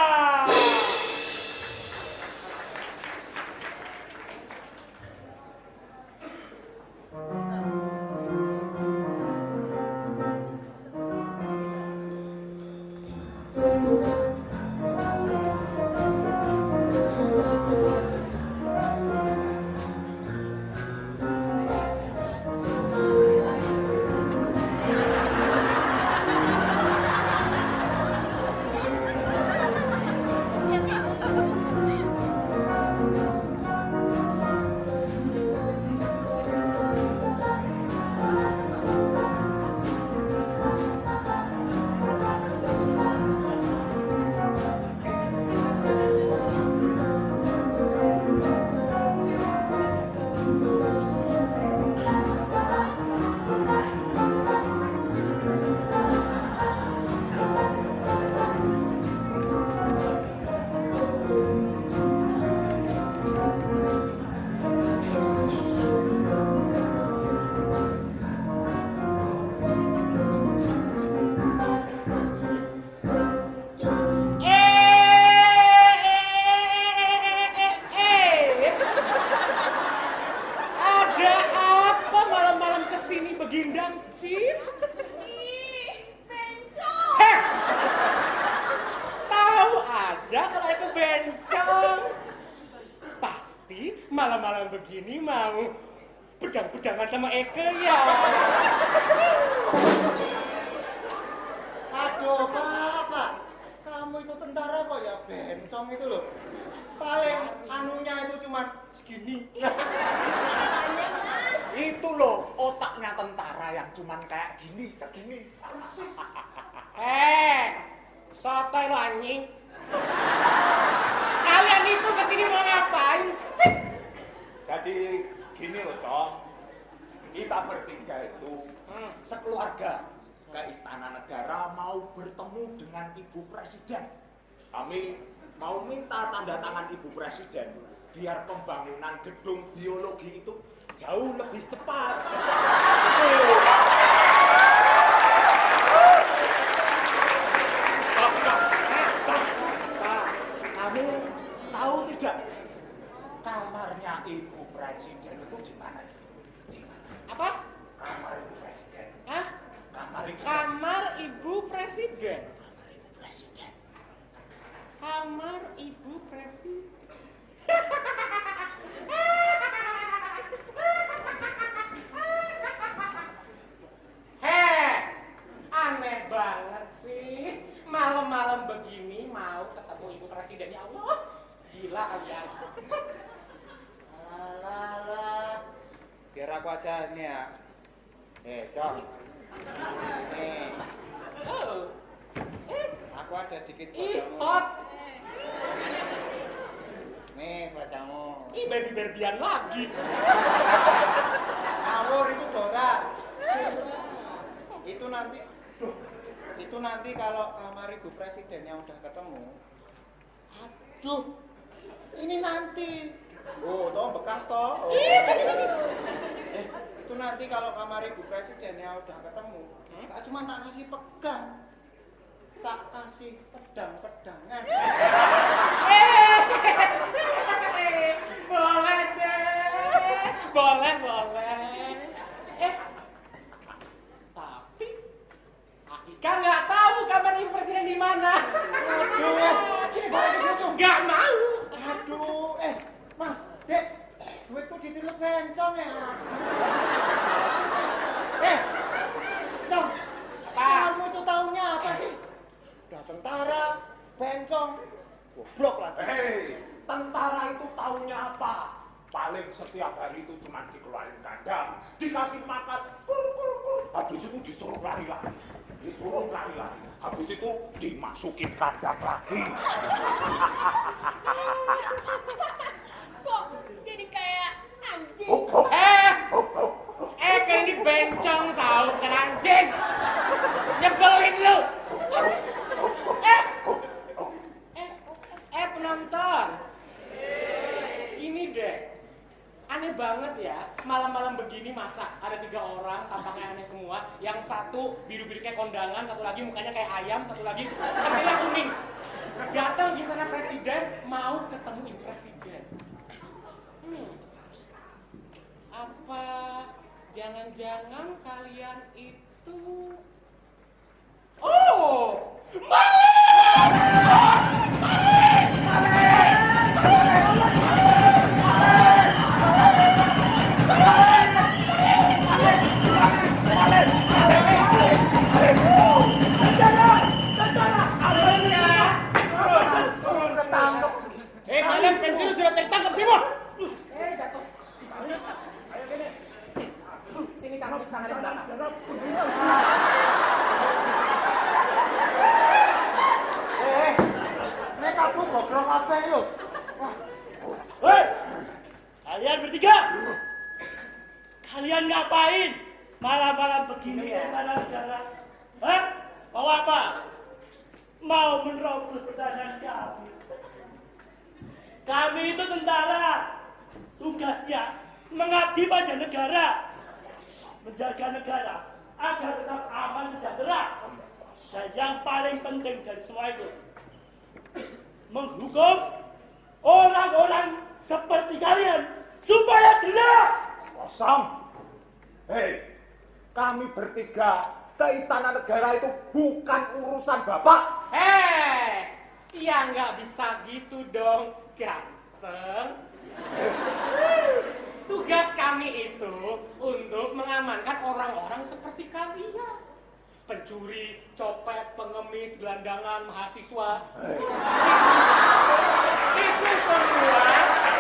Malam-malam begini mau pedang-pedangan sama Eke ya. Aduh, Pak. Kamu itu tentara kok ya, bencong itu loh. Paling anunya itu cuma segini. Itu loh otaknya tentara yang cuman kayak gini, segini. Sotoy lo anjing. Kalian itu kesini mau ngapain sih? Jadi gini loh, Cong. Kita bertiga itu sekeluarga ke Istana Negara mau bertemu dengan Ibu Presiden. Kami mau minta tanda tangan Ibu Presiden biar pembangunan gedung biologi itu jauh lebih cepat. Kamu tahu tidak kamarnya Ibu Presiden itu gimana? Apa? Kamar Ibu Presiden. Hah? Kamar Kamar Ibu Ibu Presiden. Presiden. Kamar Ibu Presiden. Aneh banget sih. Malam-malam begini mau ketemu Ibu Presiden, ya Allah. Gila kalian. Alah. Biar aku aja ini ya. Cong. Nih. Oh. Aku ada dikit Ih, padamu. hot. Nih padamu. Ih, baby-berbian lagi. Ngawur itu Dora. Itu nanti kalau kamar Ibu Presiden yang udah ketemu. Aduh. Ini nanti. Oh, toh bekas toh. Oh. Itu nanti kalau kamar Ibu Presiden yang udah ketemu. Tak cuma tak kasih pegang. Tak kasih pedang-pedangan. Boleh deh. Boleh. Tapi Akika nggak tahu kamar Ibu Presiden di mana. Aduh, sini balik ke situ. Nggak mau. Aduh, Mas, Dek, duitku ditilup bencong ya. Cong, kamu itu taunya apa sih? Udah tentara, bencong, goblok lah. Hei, tentara itu taunya apa? Paling setiap hari itu cuma dikeluarin kandang, dikasih makan, habis itu disuruh lari-lari. Habis itu dimasukin kandang lagi. Kok jadi kayak anjing? Kayak ini bencong tahu kan anjing. Nyebelin lu. Penonton. Ini deh. Aneh banget ya, malam-malam begini masa ada 3 orang tampaknya aneh semua. Yang satu biru-biru kayak kondangan, satu lagi mukanya kayak ayam, satu lagi mukanya kuning. Datang di sana presiden, mau ketemu Ibu Presiden. Apa jangan-jangan kalian itu kalian pensiun sudah tertangkap semua. Jatuh. Sini cangkep tangannya belakang. Nek kamu goblok apa yuk? Hei, kalian bertiga, kalian ngapain malam-malam begini di istana negara? Hah? Mau apa? Mau menerobos pertahanan kami? Kami itu tentara, tugasnya mengabdi pada negara, menjaga negara agar tetap aman sejahtera. Dan yang paling penting dari semua itu, menghukum orang-orang seperti kalian supaya jelas. Kosong. Hei, kami bertiga ke istana negara itu bukan urusan Bapak. Ya nggak bisa gitu dong, ganteng. Tugas kami itu untuk mengamankan orang-orang seperti kalian. Pencuri, copet, pengemis, gelandangan, mahasiswa. Itu semua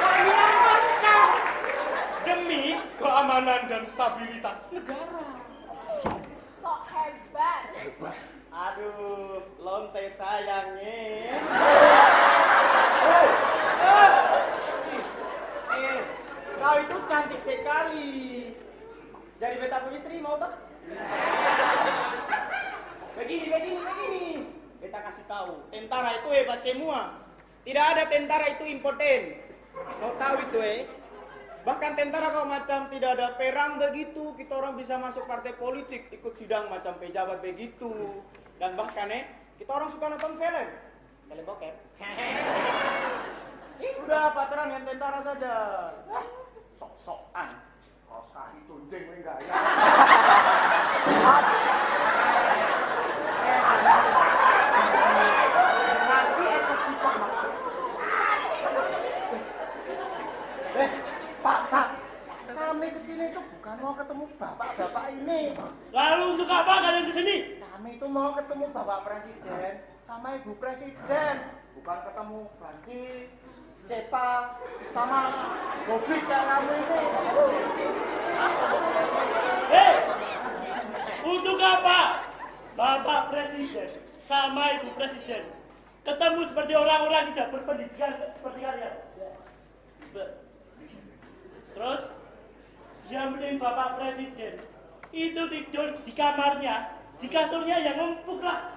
kami amankan demi keamanan dan stabilitas negara. Kok hebat? Aduh, lonte sayangnya. Kau itu cantik sekali. Jadi beta punya istri mau tak? Begini. Beta kasih tahu, tentara itu hebat semua. Tidak ada tentara itu impoten. Kau tahu itu Bahkan tentara kalau macam tidak ada perang begitu, kita orang bisa masuk partai politik, ikut sidang macam pejabat begitu. Dan bahkan kita orang suka nonton film bokep. Sudah pacaran dengan tentara saja. Sok-sokan. Kau sekali tunjing enggak ya? Nanti aku cipok. Pak, kami kesini itu bukan mau ketemu bapak-bapak ini. Lalu untuk apa kalian kesini? Kami itu mau ketemu Bapak Presiden sama Ibu Presiden, bukan ketemu Banci, Cepa, sama Bobby kayak kamu ini. Untuk apa Bapak Presiden sama Ibu Presiden. Ketemu seperti orang-orang tidak berpendidikan seperti kalian. Terus, yang penting Bapak Presiden itu tidur di kamarnya, di kasurnya yang empuk lah.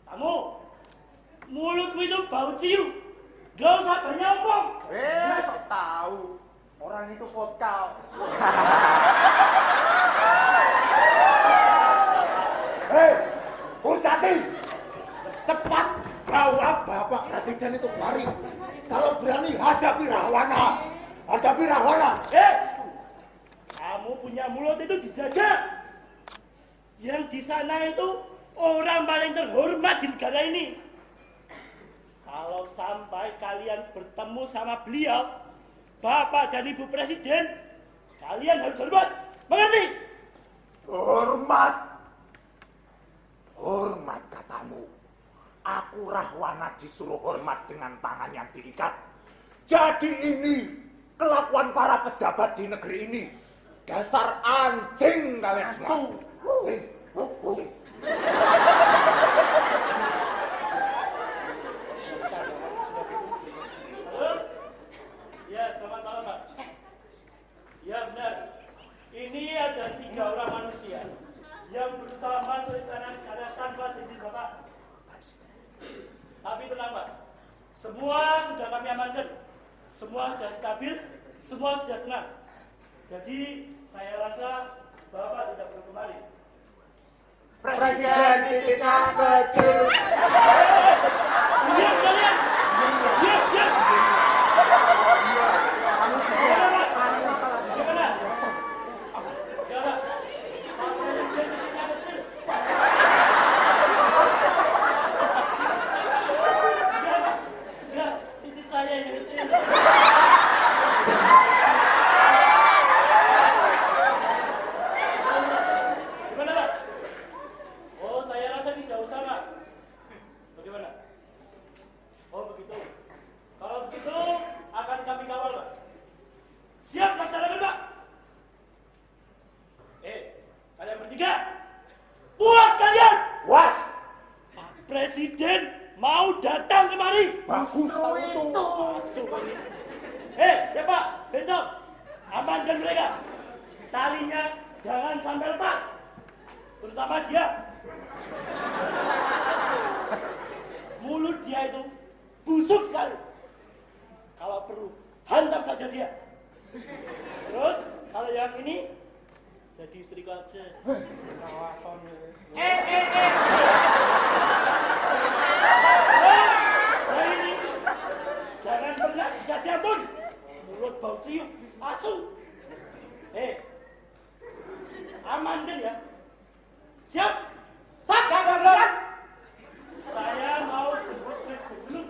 Kamu, mulutmu itu bau ciu, gak usah banyak omong. Sok tahu. Orang itu vodka. Hei, Kurcaci, cepat bawa Bapak Presiden itu kemari. Kalau berani hadapi Rahwana, hadapi Rahwana. Kamu punya mulut itu dijaga. Yang di sana itu orang paling terhormat di negara ini. Kalau sampai kalian bertemu sama beliau, Bapak dan Ibu Presiden, kalian harus hormat. Mengerti? Hormat. Hormat katamu. Aku Rahwana disuruh hormat dengan tangan yang diikat. Jadi ini kelakuan para pejabat di negeri ini. Dasar anjing kalian. Anjing. Anjing. Ya, selamat malam, Pak. Ya, benar. Ini ada 3 orang manusia yang berusaha masuk istana negara tanpa izin Bapak. Tapi tenang, Pak. Semua sudah kami amankan. Semua sudah stabil, semua sudah tenang. Jadi, saya rasa Bapak tidak perlu kembali. Presiden titiknya kecil. Diam kalian! Diam, diam! Gimana? Ya, Pak. Pak Presiden titiknya kecil. Ya, titik saya yang kecil. Gimana, Pak? Oh, saya rasa tidak usah, Pak. Bagaimana? Oh, begitu. Kalau begitu, akan kami kawal, Pak. Siap laksanakan, Pak. Kalian bertiga, puas kalian? Was. Pak Presiden mau datang kemari. Bagus itu. Masuk ini. Siapa? Besok, amankan mereka. Talinya jangan sampai lepas. Terutama dia. Mulut dia itu busuk sekali. Kalau perlu, hantam saja dia. Terus, kalau yang ini, jadi istriku aja. Nah ini, jangan pernah dikasih ampun. Mulut bau cium, asu. Amankan ya. Siap? Siap. Saya mau jemput Presiden dulu.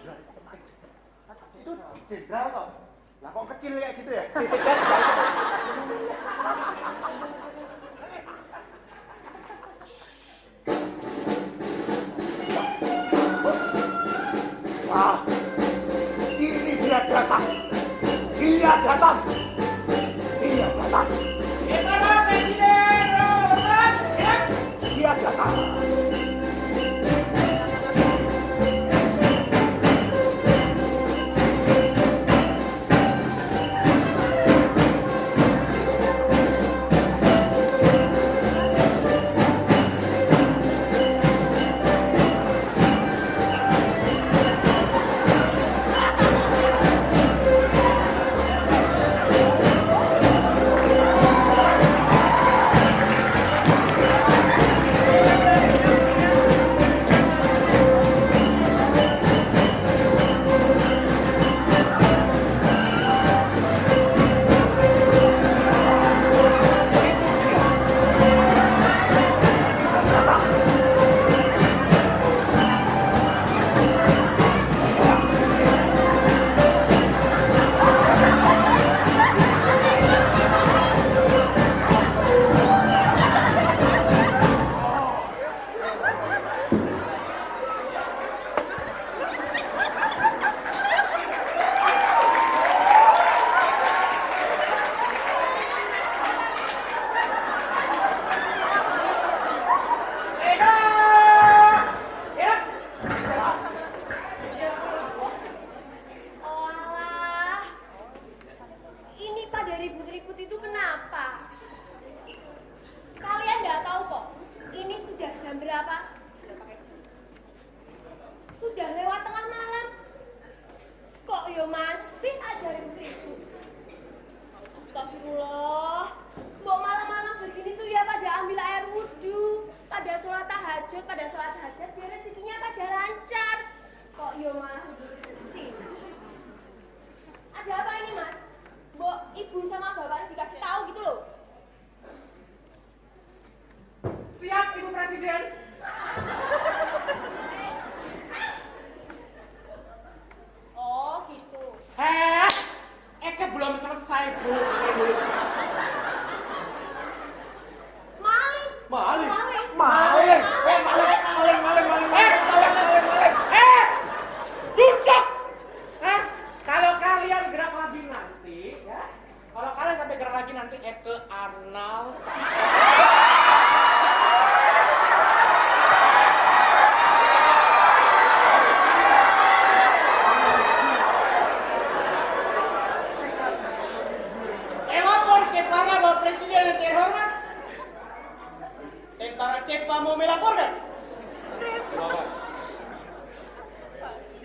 Itu jenderal kok. Lah kok kecil kayak gitu ya? Wah, ini dia datang. Dia datang. Dia datang. Bapak Presiden, hormat, ya. Dia datang.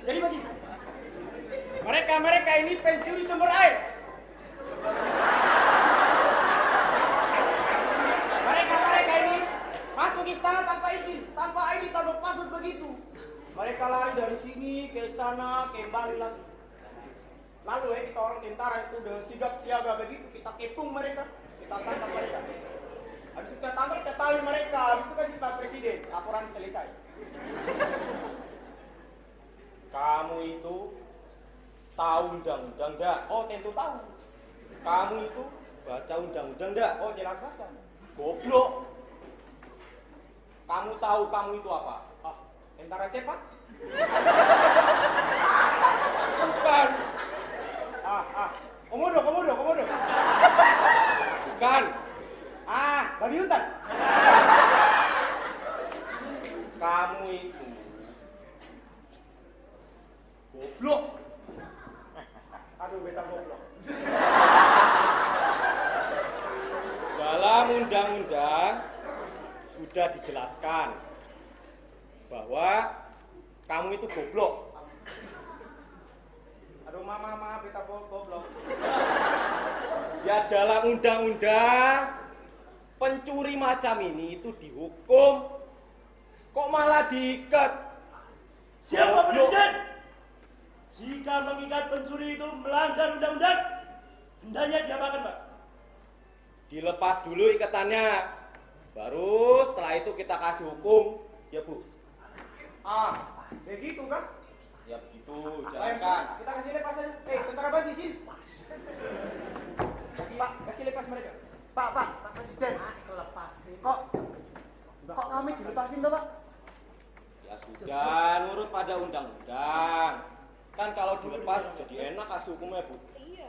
Jadi begini. Mereka ini pencuri sumber air. Mereka ini masuk istana tanpa izin, tanpa ID, tanpa password begitu. Mereka lari dari sini ke sana, kembali lagi. Lalu kita orang tentara itu dengan sigap siaga begitu, kita kepung mereka, kita tangkap mereka. Habis itu kita tangkap, kita tali mereka, habis itu kasih Pak Presiden, laporan selesai. Kamu itu tahu undang-undang enggak? Oh, tentu tahu. Kamu itu baca undang-undang enggak? Oh, jelas baca. Goblok. Kamu tahu kamu itu apa? Ah, tentara cepat? Bukan. Komodo. Bukan. Babi hutan. Kamu itu goblok. Aduh, beta goblok. Dalam undang-undang sudah dijelaskan bahwa kamu itu goblok. Aduh, maaf, beta goblok. Ya, dalam undang-undang pencuri macam ini itu dihukum, kok malah diikat? Siapa Presiden? Jika mengikat pencuri itu melanggar undang-undang, hendaknya diapakan, Pak? Dilepas dulu ikatannya, baru setelah itu kita kasih hukum, ya Bu. Begitu kan? Ya begitu, jalankan. Kita kasih lepas aja. Tentara Banci sini. Pak, kasih lepas mereka. Pak Presiden. Lepasin. Kok kami dilepasin toh, Pak? Ya sudah, nurut pada undang-undang. Kan kalau dilepas jadi enak kasih hukumnya, Bu. Iya.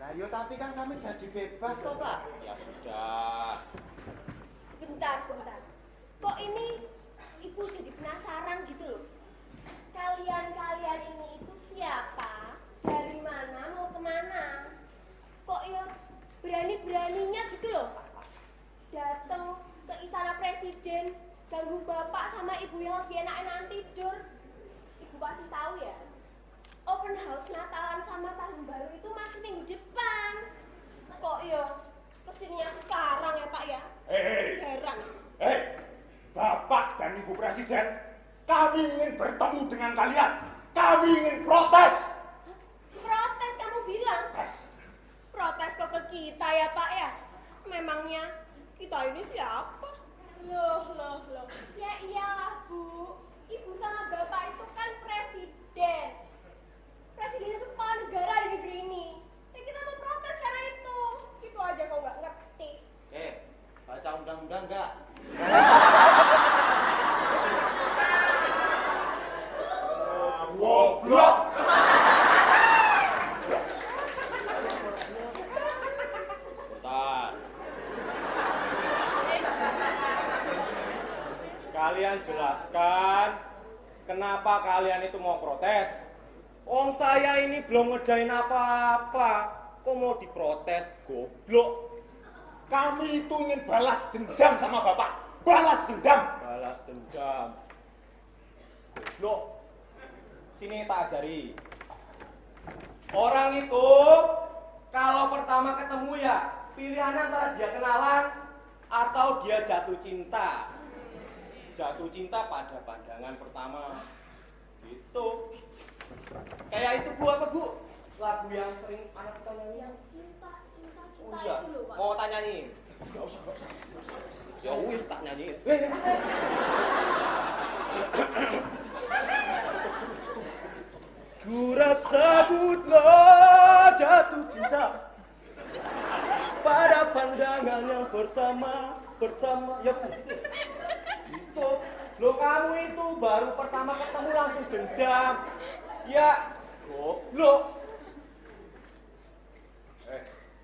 Lah yo tapi kan kami jadi bebas toh, Pak. Ya sudah. Sebentar. Kok ini Ibu jadi penasaran gitu loh. Kalian ini itu siapa? Dari mana? Mau kemana? Kok ya berani-beraninya gitu loh. Datang ke istana Presiden, ganggu bapak sama ibu yang lagi enak-enakan tidur. Ibu kasih tahu ya, open house Natalan sama Tahun Baru itu masih minggu depan. Kok ya kesininya sekarang ya Pak ya? Heran. Bapak dan Ibu Presiden, kami ingin bertemu dengan kalian. Kami ingin protes. Protes kamu bilang? Protes kok ke kita ya Pak ya? Memangnya kita ini siapa? Loh. Ya iyalah Bu. Ibu sama Bapak itu kan presiden. Presiden itu kepala negara di negeri ini. Ya kita mau protes karena itu. Itu aja kok nggak ngerti. Baca undang-undang enggak? Goblok. Bentar. Kalian jelaskan kenapa kalian itu mau protes. Saya ini belum ngerjain apa-apa. Kok mau diprotes? Goblok. Kami itu ingin balas dendam sama Bapak. Balas dendam. Goblok. Sini tak ajari. Orang itu kalau pertama ketemu ya pilihannya antara dia kenalan atau dia jatuh cinta. Jatuh cinta pada pandangan pertama. Gitu. Kayak itu Bu apa Bu? Lagu yang sering anak kita nyanyi. Yang cinta Oh iya, itu loh Pak. mau tak nyanyi? Gak usah. Ya wis tak nyanyi. Ku rasa putlah jatuh cinta pada pandangan yang pertama ya itu lo kamu itu baru pertama ketemu langsung dendam ya goblok.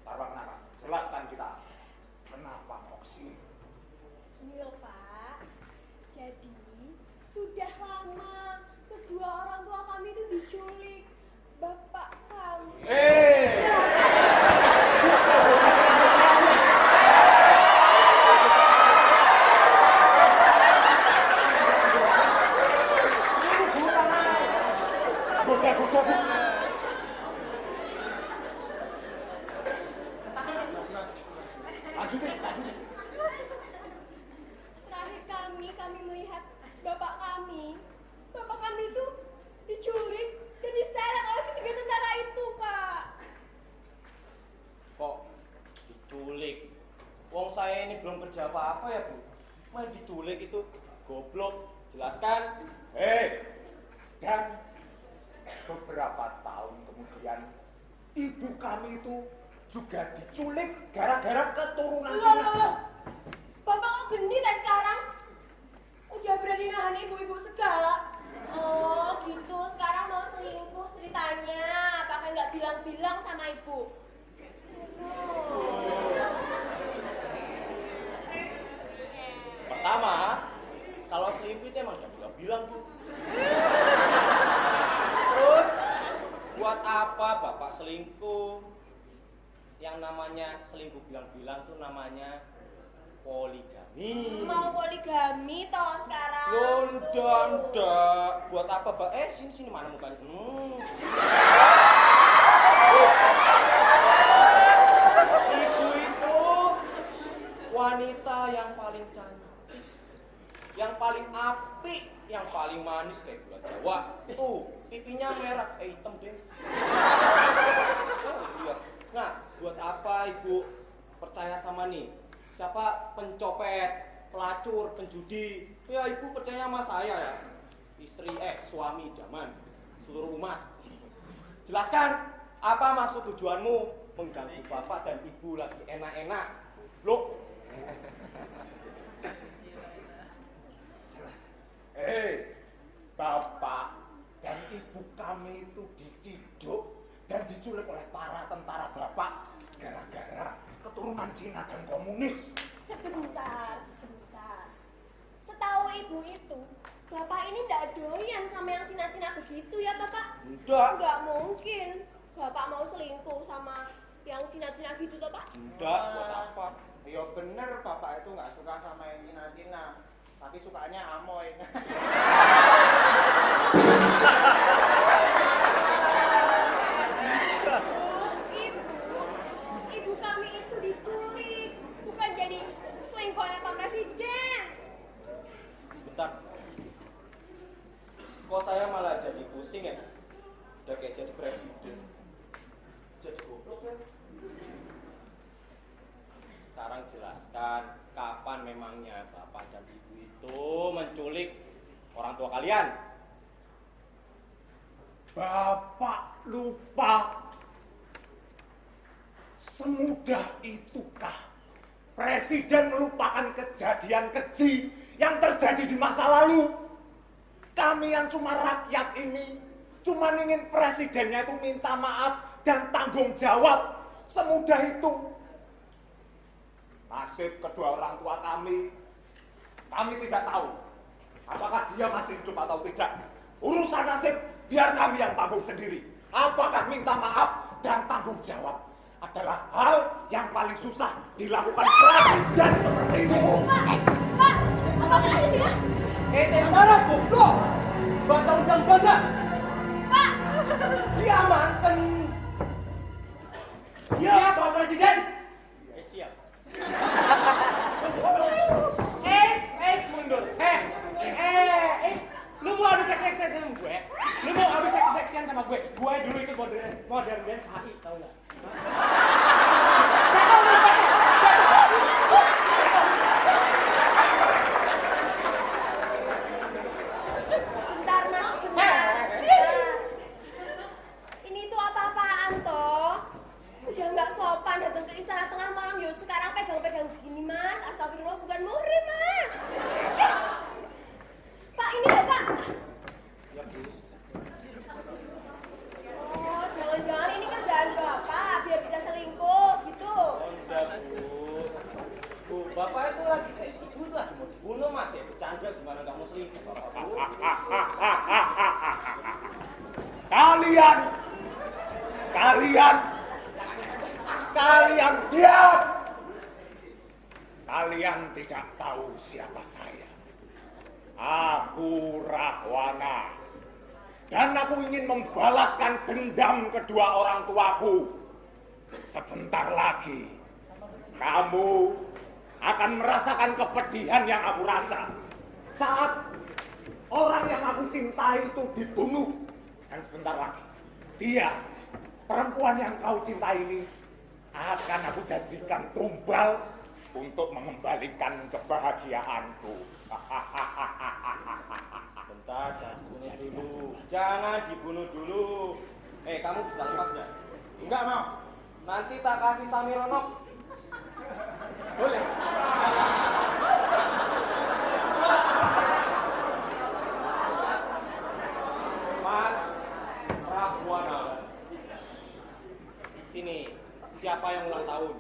Sarwa kenapa? Jelaskan kita. Kenapa Moksi? Ini loh Pak. Jadi sudah lama kedua orang tua kami itu diculik. Bapak kami. Goda. Lanjutin. Terakhir kami melihat bapak kami itu diculik dan diseret oleh ketiga tentara itu, Pak. Kok diculik? Wong saya ini belum kerja apa-apa ya, Bu. Main diculik itu goblok. Jelaskan. Dan beberapa tahun kemudian ibu kami itu juga diculik gara-gara keturunan Cina. Loh. Bapak kok genit ya sekarang? Udah berani nahan ibu-ibu segala. Oh gitu, sekarang mau selingkuh ceritanya. Pakai nggak bilang-bilang sama ibu. Pertama, kalau selingkuh itu emang gak bilang, Bu. Terus, buat apa Bapak selingkuh? Yang namanya selingkuh bilang-bilang tuh namanya poligami. Mau poligami toh sekarang? Ndak. Buat apa, Mbak? Sini mana mukanya? Ibu itu wanita yang paling cantik, yang paling apik, yang paling manis kayak gula Jawa. Tuh, pipinya merah, hitam deh. Oh iya. Nah, buat apa ibu percaya sama nih? Siapa pencopet, pelacur, penjudi? Ya ibu percaya sama saya ya. Istri, suami idaman seluruh umat. Jelaskan, apa maksud tujuanmu mengganggu bapak dan ibu lagi enak-enak? Loh. Jelas. Bapak dan ibu kami itu diciduk dan diculik oleh para tentara bapak gara-gara keturunan Cina dan komunis. Sebentar. Setahu ibu itu, bapak ini ndak doyan sama yang Cina-Cina begitu ya, Bapak? Nggak mungkin. Bapak mau selingkuh sama yang Cina-Cina gitu toh, Pak? Ndak, buat apa? Ya bener, bapak itu nggak suka sama yang Cina-Cina, tapi sukanya Amoy. Ibu kami itu diculik, bukan jadi selingkuhan Pak Presiden. Sebentar. Kok saya malah jadi pusing ya? Udah kayak jadi presiden. Jadi goblok ya. Sekarang jelaskan kapan memangnya bapak dan ibu itu menculik orang tua kalian? Bapak lupa. Semudah itukah presiden melupakan kejadian keji yang terjadi di masa lalu? Kami yang cuma rakyat ini cuma ingin presidennya itu minta maaf dan tanggung jawab. Semudah itu. Nasib kedua orang tua kami tidak tahu apakah dia masih hidup atau tidak. Urusan nasib biar kami yang tanggung sendiri. Apakah minta maaf dan tanggung jawab adalah hal yang paling susah dilakukan presiden seperti ini. Pak, apakah ada dia? Tentara goblok, baca undang-undang. Pak, Dia manten. Siap, Pak Presiden. Siap. Eits, mundur. Lu mau adu seks-seksan sama gue? Lu mau adu seks-seksan sama gue? Gue dulu ikut modern dance HI, tau gak? bentar Mas, bentar. Ini tuh apa-apaan toh? Udah nggak sopan datang ke istana tengah malam. Yo sekarang pegang-pegang begini Mas. Astagfirullah, bukan muhrim Mas. Pak, ini loh Pak. Oh, jangan-jangan ini kerjaan Bapak biar bisa selingkuh gitu. Enggak, Bu, bapak itu lagi ibu itu lagi mau dibunuh Mas ya. Bercanda gimana nggak mau selingkuh Bapak, Bu? Kalian diam. Kalian tidak tahu siapa saya. Aku Rahwana Dan aku ingin membalaskan dendam kedua orang tuaku. Sebentar lagi, kamu akan merasakan kepedihan yang aku rasa saat orang yang aku cintai itu dibunuh. Dan sebentar lagi, dia, perempuan yang kau cintai ini, akan aku jadikan tumbal untuk mengembalikan kebahagiaanku. Bentar, jangan dibunuh dulu. Jangan dibunuh dulu. Kamu bisa lepas nggak? Enggak mau. Nanti tak kasih Samironok. Boleh. Mas Rahwana. Sini, siapa yang ulang tahun?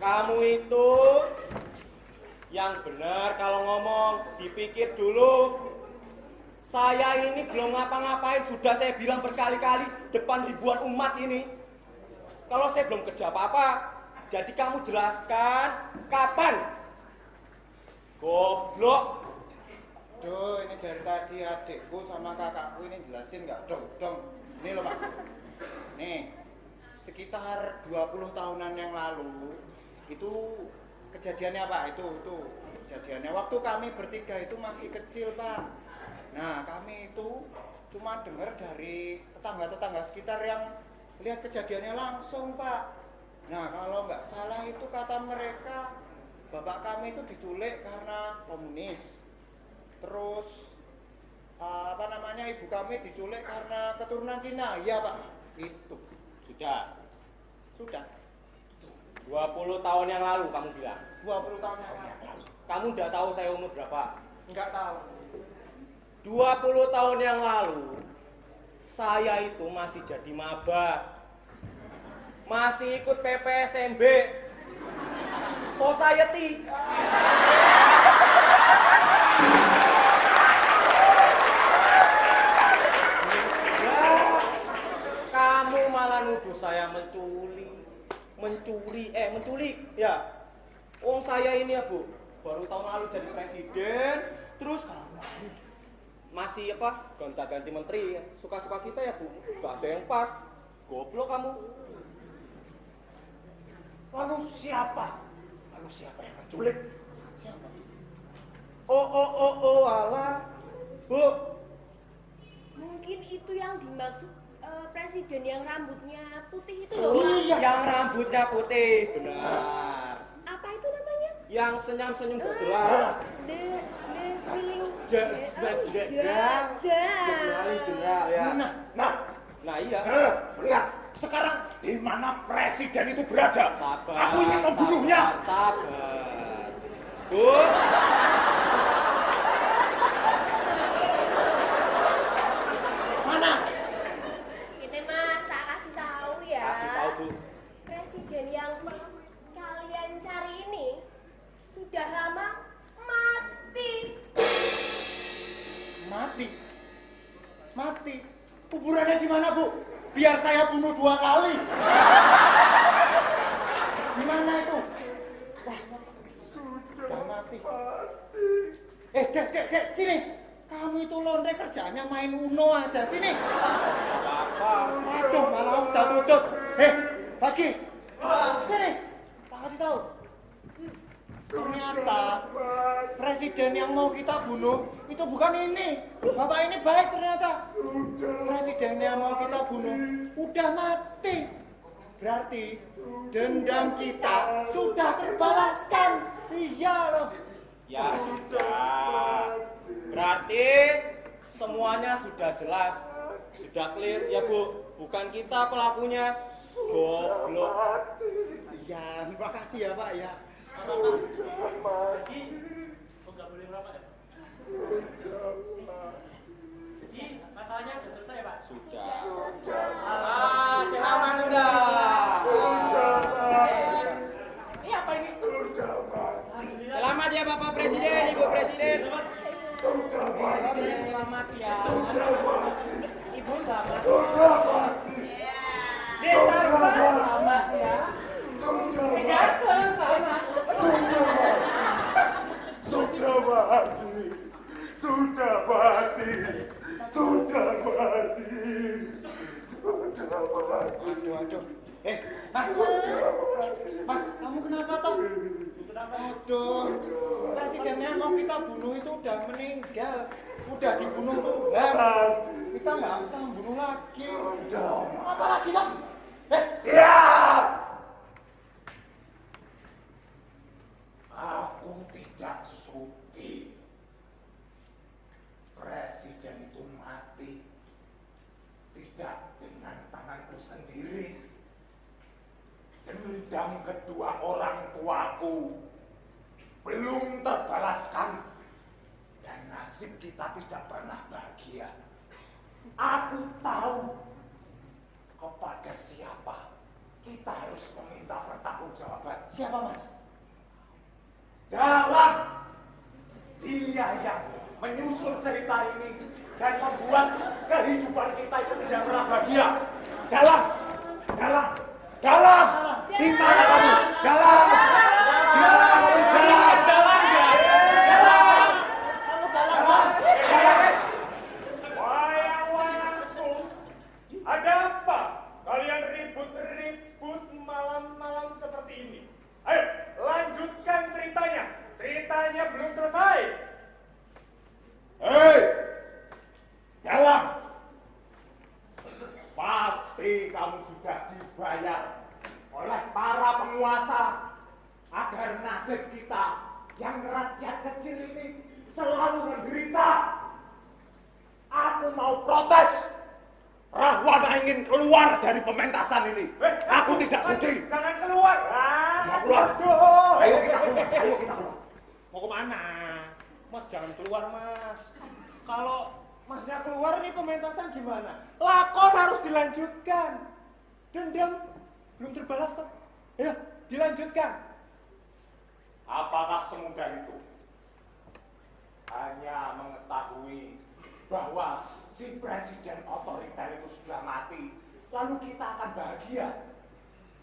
Kamu itu yang benar kalau ngomong, dipikir dulu. Saya ini belum ngapa-ngapain, sudah saya bilang berkali-kali depan ribuan umat ini. Kalau saya belum kerja apa-apa, jadi kamu jelaskan kapan? Goblok. Duh, ini dari tadi adikku sama kakakku ini jelasin nggak dong. Ini loh Pak. Nih, sekitar 20 tahunan yang lalu itu kejadiannya Pak, itu kejadiannya waktu kami bertiga itu masih kecil Pak. Nah, kami itu cuma dengar dari tetangga-tetangga sekitar yang lihat kejadiannya langsung Pak. Nah, kalau nggak salah itu kata mereka bapak kami itu diculik karena komunis. Terus ibu kami diculik karena keturunan Cina. Iya Pak, itu. Sudah. 20 20 tahun yang lalu kamu bilang. tahun yang lalu. Kamu udah tahu saya umur berapa? Enggak tahu. 20 tahun yang lalu saya itu masih jadi maba. Masih ikut PPSMB Society. Kamu malah nuduh saya menculik ya. Wong saya ini ya Bu, baru tahun lalu jadi presiden, terus masih gonta-ganti menteri, suka-suka kita ya Bu, gak ada yang pas. Goblok kamu. Lalu siapa yang menculik? Alah, Bu. Mungkin itu yang dimaksud presiden yang rambutnya putih itu Oh, loh, Pak. iya. Yang rambutnya putih, benar. Apa itu namanya? Yang senyum-senyum gak jelas. The Smiling General ya. Nah, iya. benar. Sekarang di mana presiden itu berada? Sabar. Aku ingin membunuhnya. Sabar. Bu. Mana? Ini Mas, tak kasih tahu ya. Kasih tahu Bu. Presiden yang kalian cari ini sudah lama mati. Mati. Kuburannya di mana Bu? Biar saya bunuh 2 kali. Di mana itu? Wah, sudah mati. Dek, sini. Kamu itu londe kerjaannya main Uno aja, sini. Aduh, malah udah tutut. Bagi. Sini. Tak kasih tahu. Ternyata presiden yang mau kita bunuh itu bukan ini. Bapak ini baik ternyata. Presiden yang mau kita bunuh udah mati. Berarti dendam kita sudah terbalaskan. Iya loh. Ya sudah. Berarti semuanya sudah jelas. Sudah clear ya Bu. Bukan kita pelakunya. Goblok. Iya, terima kasih ya Pak ya. Jadi, kok nggak boleh merokok ya? Jadi, masalahnya udah selesai ya Pak? Sudah. Selamat sudah. Ini apa ini? Selamat ya Bapak Presiden, Ibu Presiden. Selamat ya. Ibu selamat. Desa selamat ya. Ganteng selamat. Sudah mati. Sudah mati. Sudah mati. Aduh. Mas. Mas, kamu kenapa toh? Aduh. Presidennya mau kita bunuh itu udah meninggal. Udah dibunuh Tuhan. Kita nggak bisa membunuh lagi. Apa lagi toh? Ya. Aku tidak sudi presiden itu mati tidak dengan tanganku sendiri. Dendam kedua orang tuaku belum terbalaskan dan nasib kita tidak pernah bahagia. Aku tahu kepada siapa kita harus meminta pertanggungjawaban. Siapa Mas? Dalam dia yang menyusun cerita ini dan membuat kehidupan kita itu tidak pernah bahagia. Dalam di mana kamu? Dalam wayang-wayangku. Ada apa kalian ribut-ribut malam-malam seperti ini? Ayo, lanjutkan ceritanya. Ceritanya belum selesai. Hei, dalam. Pasti kamu sudah dibayar oleh para penguasa agar nasib kita yang rakyat kecil ini selalu menderita. Aku mau protes. Rahwana ingin keluar dari pementasan ini. Aku tidak sudi. Jangan keluar. Mau keluar. Ayo kita keluar. Mau kemana? Mas jangan keluar Mas. Kalau Masnya keluar nih pementasan gimana? Lakon harus dilanjutkan. Dendam belum terbalas toh. Ayo dilanjutkan. Apakah semudah itu? Hanya mengetahui bahwa si presiden otoriter itu sudah mati, lalu kita akan bahagia.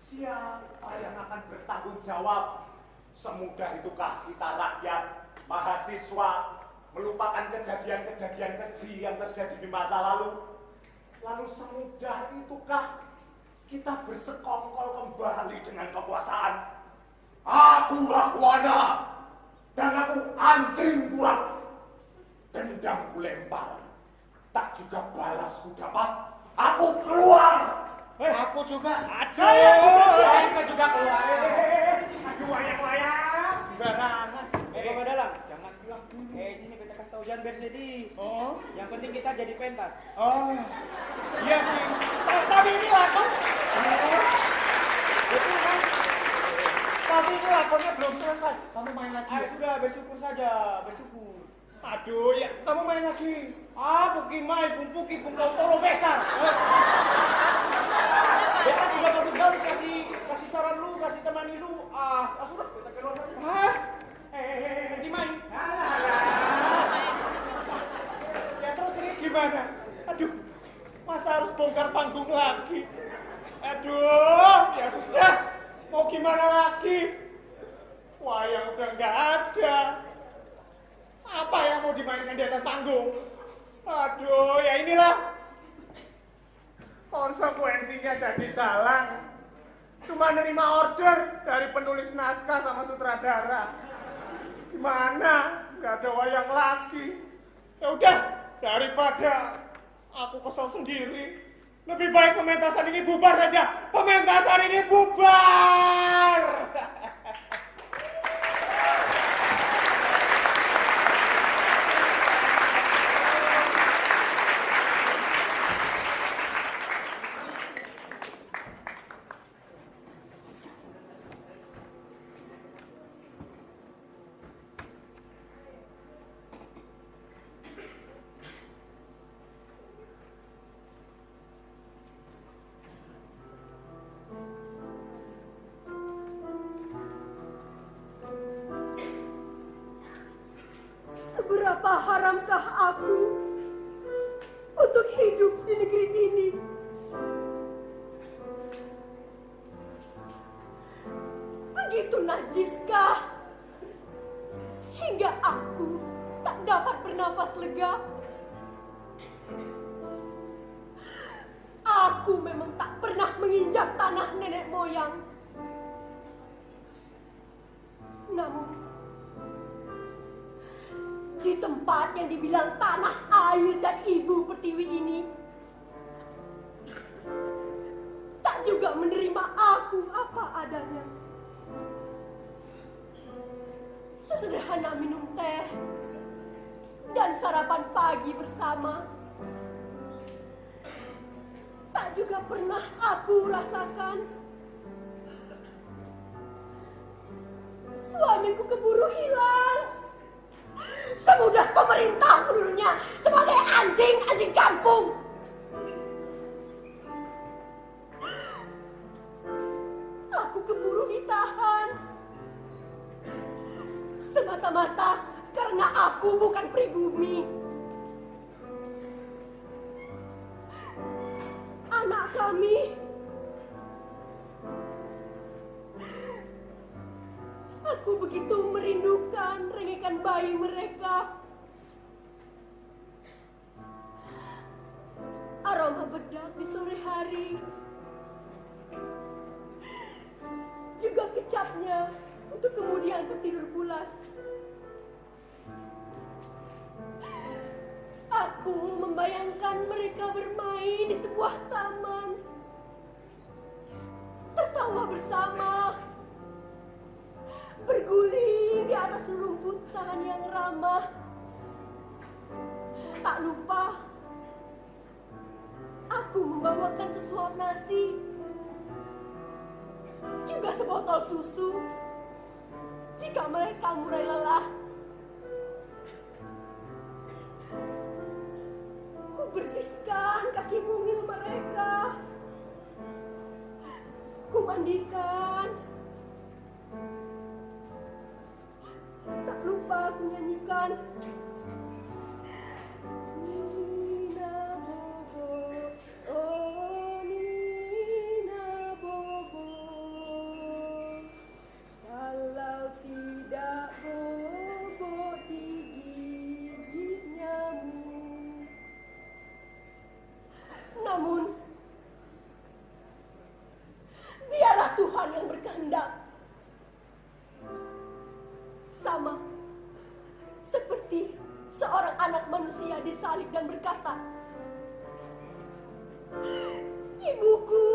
Siapa yang akan bertanggung jawab? Semudah itukah kita rakyat, mahasiswa, melupakan kejadian-kejadian keji yang terjadi di masa lalu? Lalu semudah itukah kita bersekongkol kembali dengan kekuasaan? Aku Rahwana dan aku anjing burak. Dendam ku lempar, tak juga balas ku dapat. Aku keluar. Aku juga. Saya juga keluar. Aduh, wayang-wayang. Sembarangan. Bapak Dalang, jangan bilang. Sini kita kasih tahu jangan bersedih. Oh. Yang penting kita jadi pentas. Oh. Iya sih. Tapi ini lakon. Betul kan? Tapi ini lakonnya belum selesai. Kamu main lagi. Ayo sudah bersyukur saja, bersyukur. Aduh, ya kamu main lagi. Puki mai, puki tolo besar. Beta sudah bagus kasih saran lu, kasih temani lu. Sudah kita keluar lagi. Nanti main. Ya terus ini gimana? Aduh, masa harus bongkar panggung lagi? Aduh, ya sudah. Mau gimana lagi? Wayang udah nggak ada. Apa yang mau dimainkan di atas panggung? Aduh, ya inilah. Konsekuensinya jadi dalang. Cuma nerima order dari penulis naskah sama sutradara. Gimana? Gak ada wayang lagi. Ya udah, daripada aku kesel sendiri, lebih baik pementasan ini bubar saja. Pementasan ini bubar. Seberapa haramkah aku untuk hidup di negeri ini? Begitu najiskah hingga aku tak dapat bernafas lega. Aku memang tak pernah menginjak tanah nenek moyang. Namun, di tempat yang dibilang tanah air dan ibu pertiwi ini, tak juga menerima aku apa adanya. Sesederhana minum teh dan sarapan pagi bersama, tak juga pernah aku rasakan. Suamiku keburu hilang. Semudah pemerintah menuduhnya sebagai anjing kampung. Aku keburu ditahan. Semata-mata karena aku bukan pribumi. Anak kami, aku begitu merindukan rengekan bayi mereka. Aroma bedak di sore hari, juga kecapnya untuk kemudian tertidur pulas. Aku membayangkan mereka bermain di sebuah taman, tertawa bersama, berguling di atas rumputan yang ramah. Tak lupa, aku membawakan sesuap nasi, juga sebotol susu, jika mereka mulai lelah. Ku bersihkan kaki mungil mereka, ku mandikan. Tak lupa aku nyanyikan Nina Bobo, oh Nina Bobo, kalau tidak bobo digigit nyamuk. Namun biarlah Tuhan yang berkehendak. Sama seperti seorang anak manusia disalib dan berkata, Ibuku,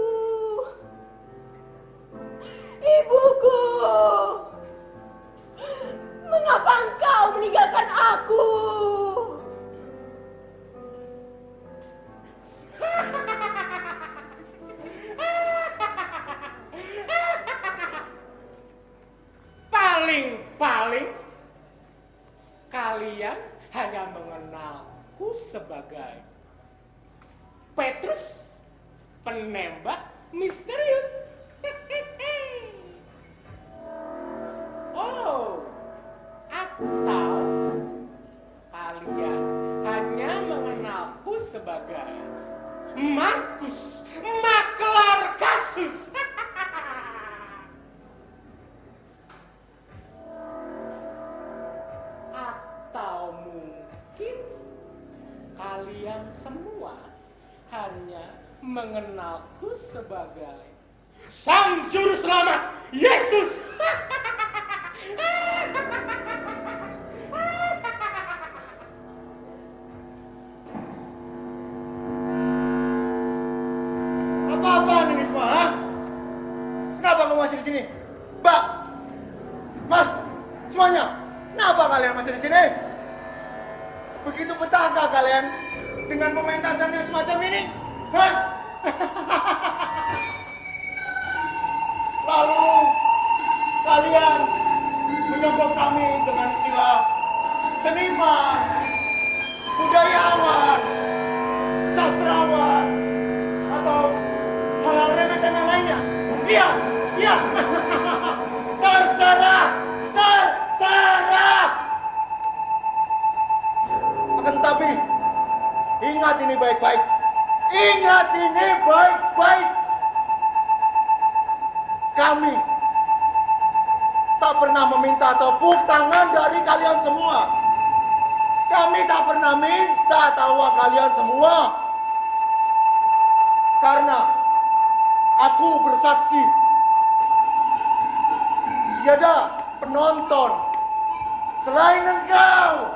ibuku, mengapa engkau meninggalkan aku? Paling kalian hanya mengenalku sebagai Petrus, penembak misterius. Oh, aku tahu kalian hanya mengenalku sebagai Markus, maklar kasus. Atau mungkin kalian semua hanya mengenalku sebagai Sang Juru Selamat Yesus. Apa-apaan ini semua, ha? Kenapa kamu masih di sini? Mbak, Mas, semuanya, kenapa kalian masih di sini? Begitu betahkah kalian dengan pementasan yang semacam ini? Hah? Lalu kalian menyogok kami dengan istilah seniman, budayawan, sastrawan, atau hal-hal remeh-temeh lainnya. Iya, iya. Terserah, terserah. Akan tetapi, ingat ini baik-baik. Ingat ini baik-baik. Kami tak pernah meminta tepuk tangan dari kalian semua. Kami tak pernah minta tawa kalian semua. Karena aku bersaksi, tiada penonton selain engkau.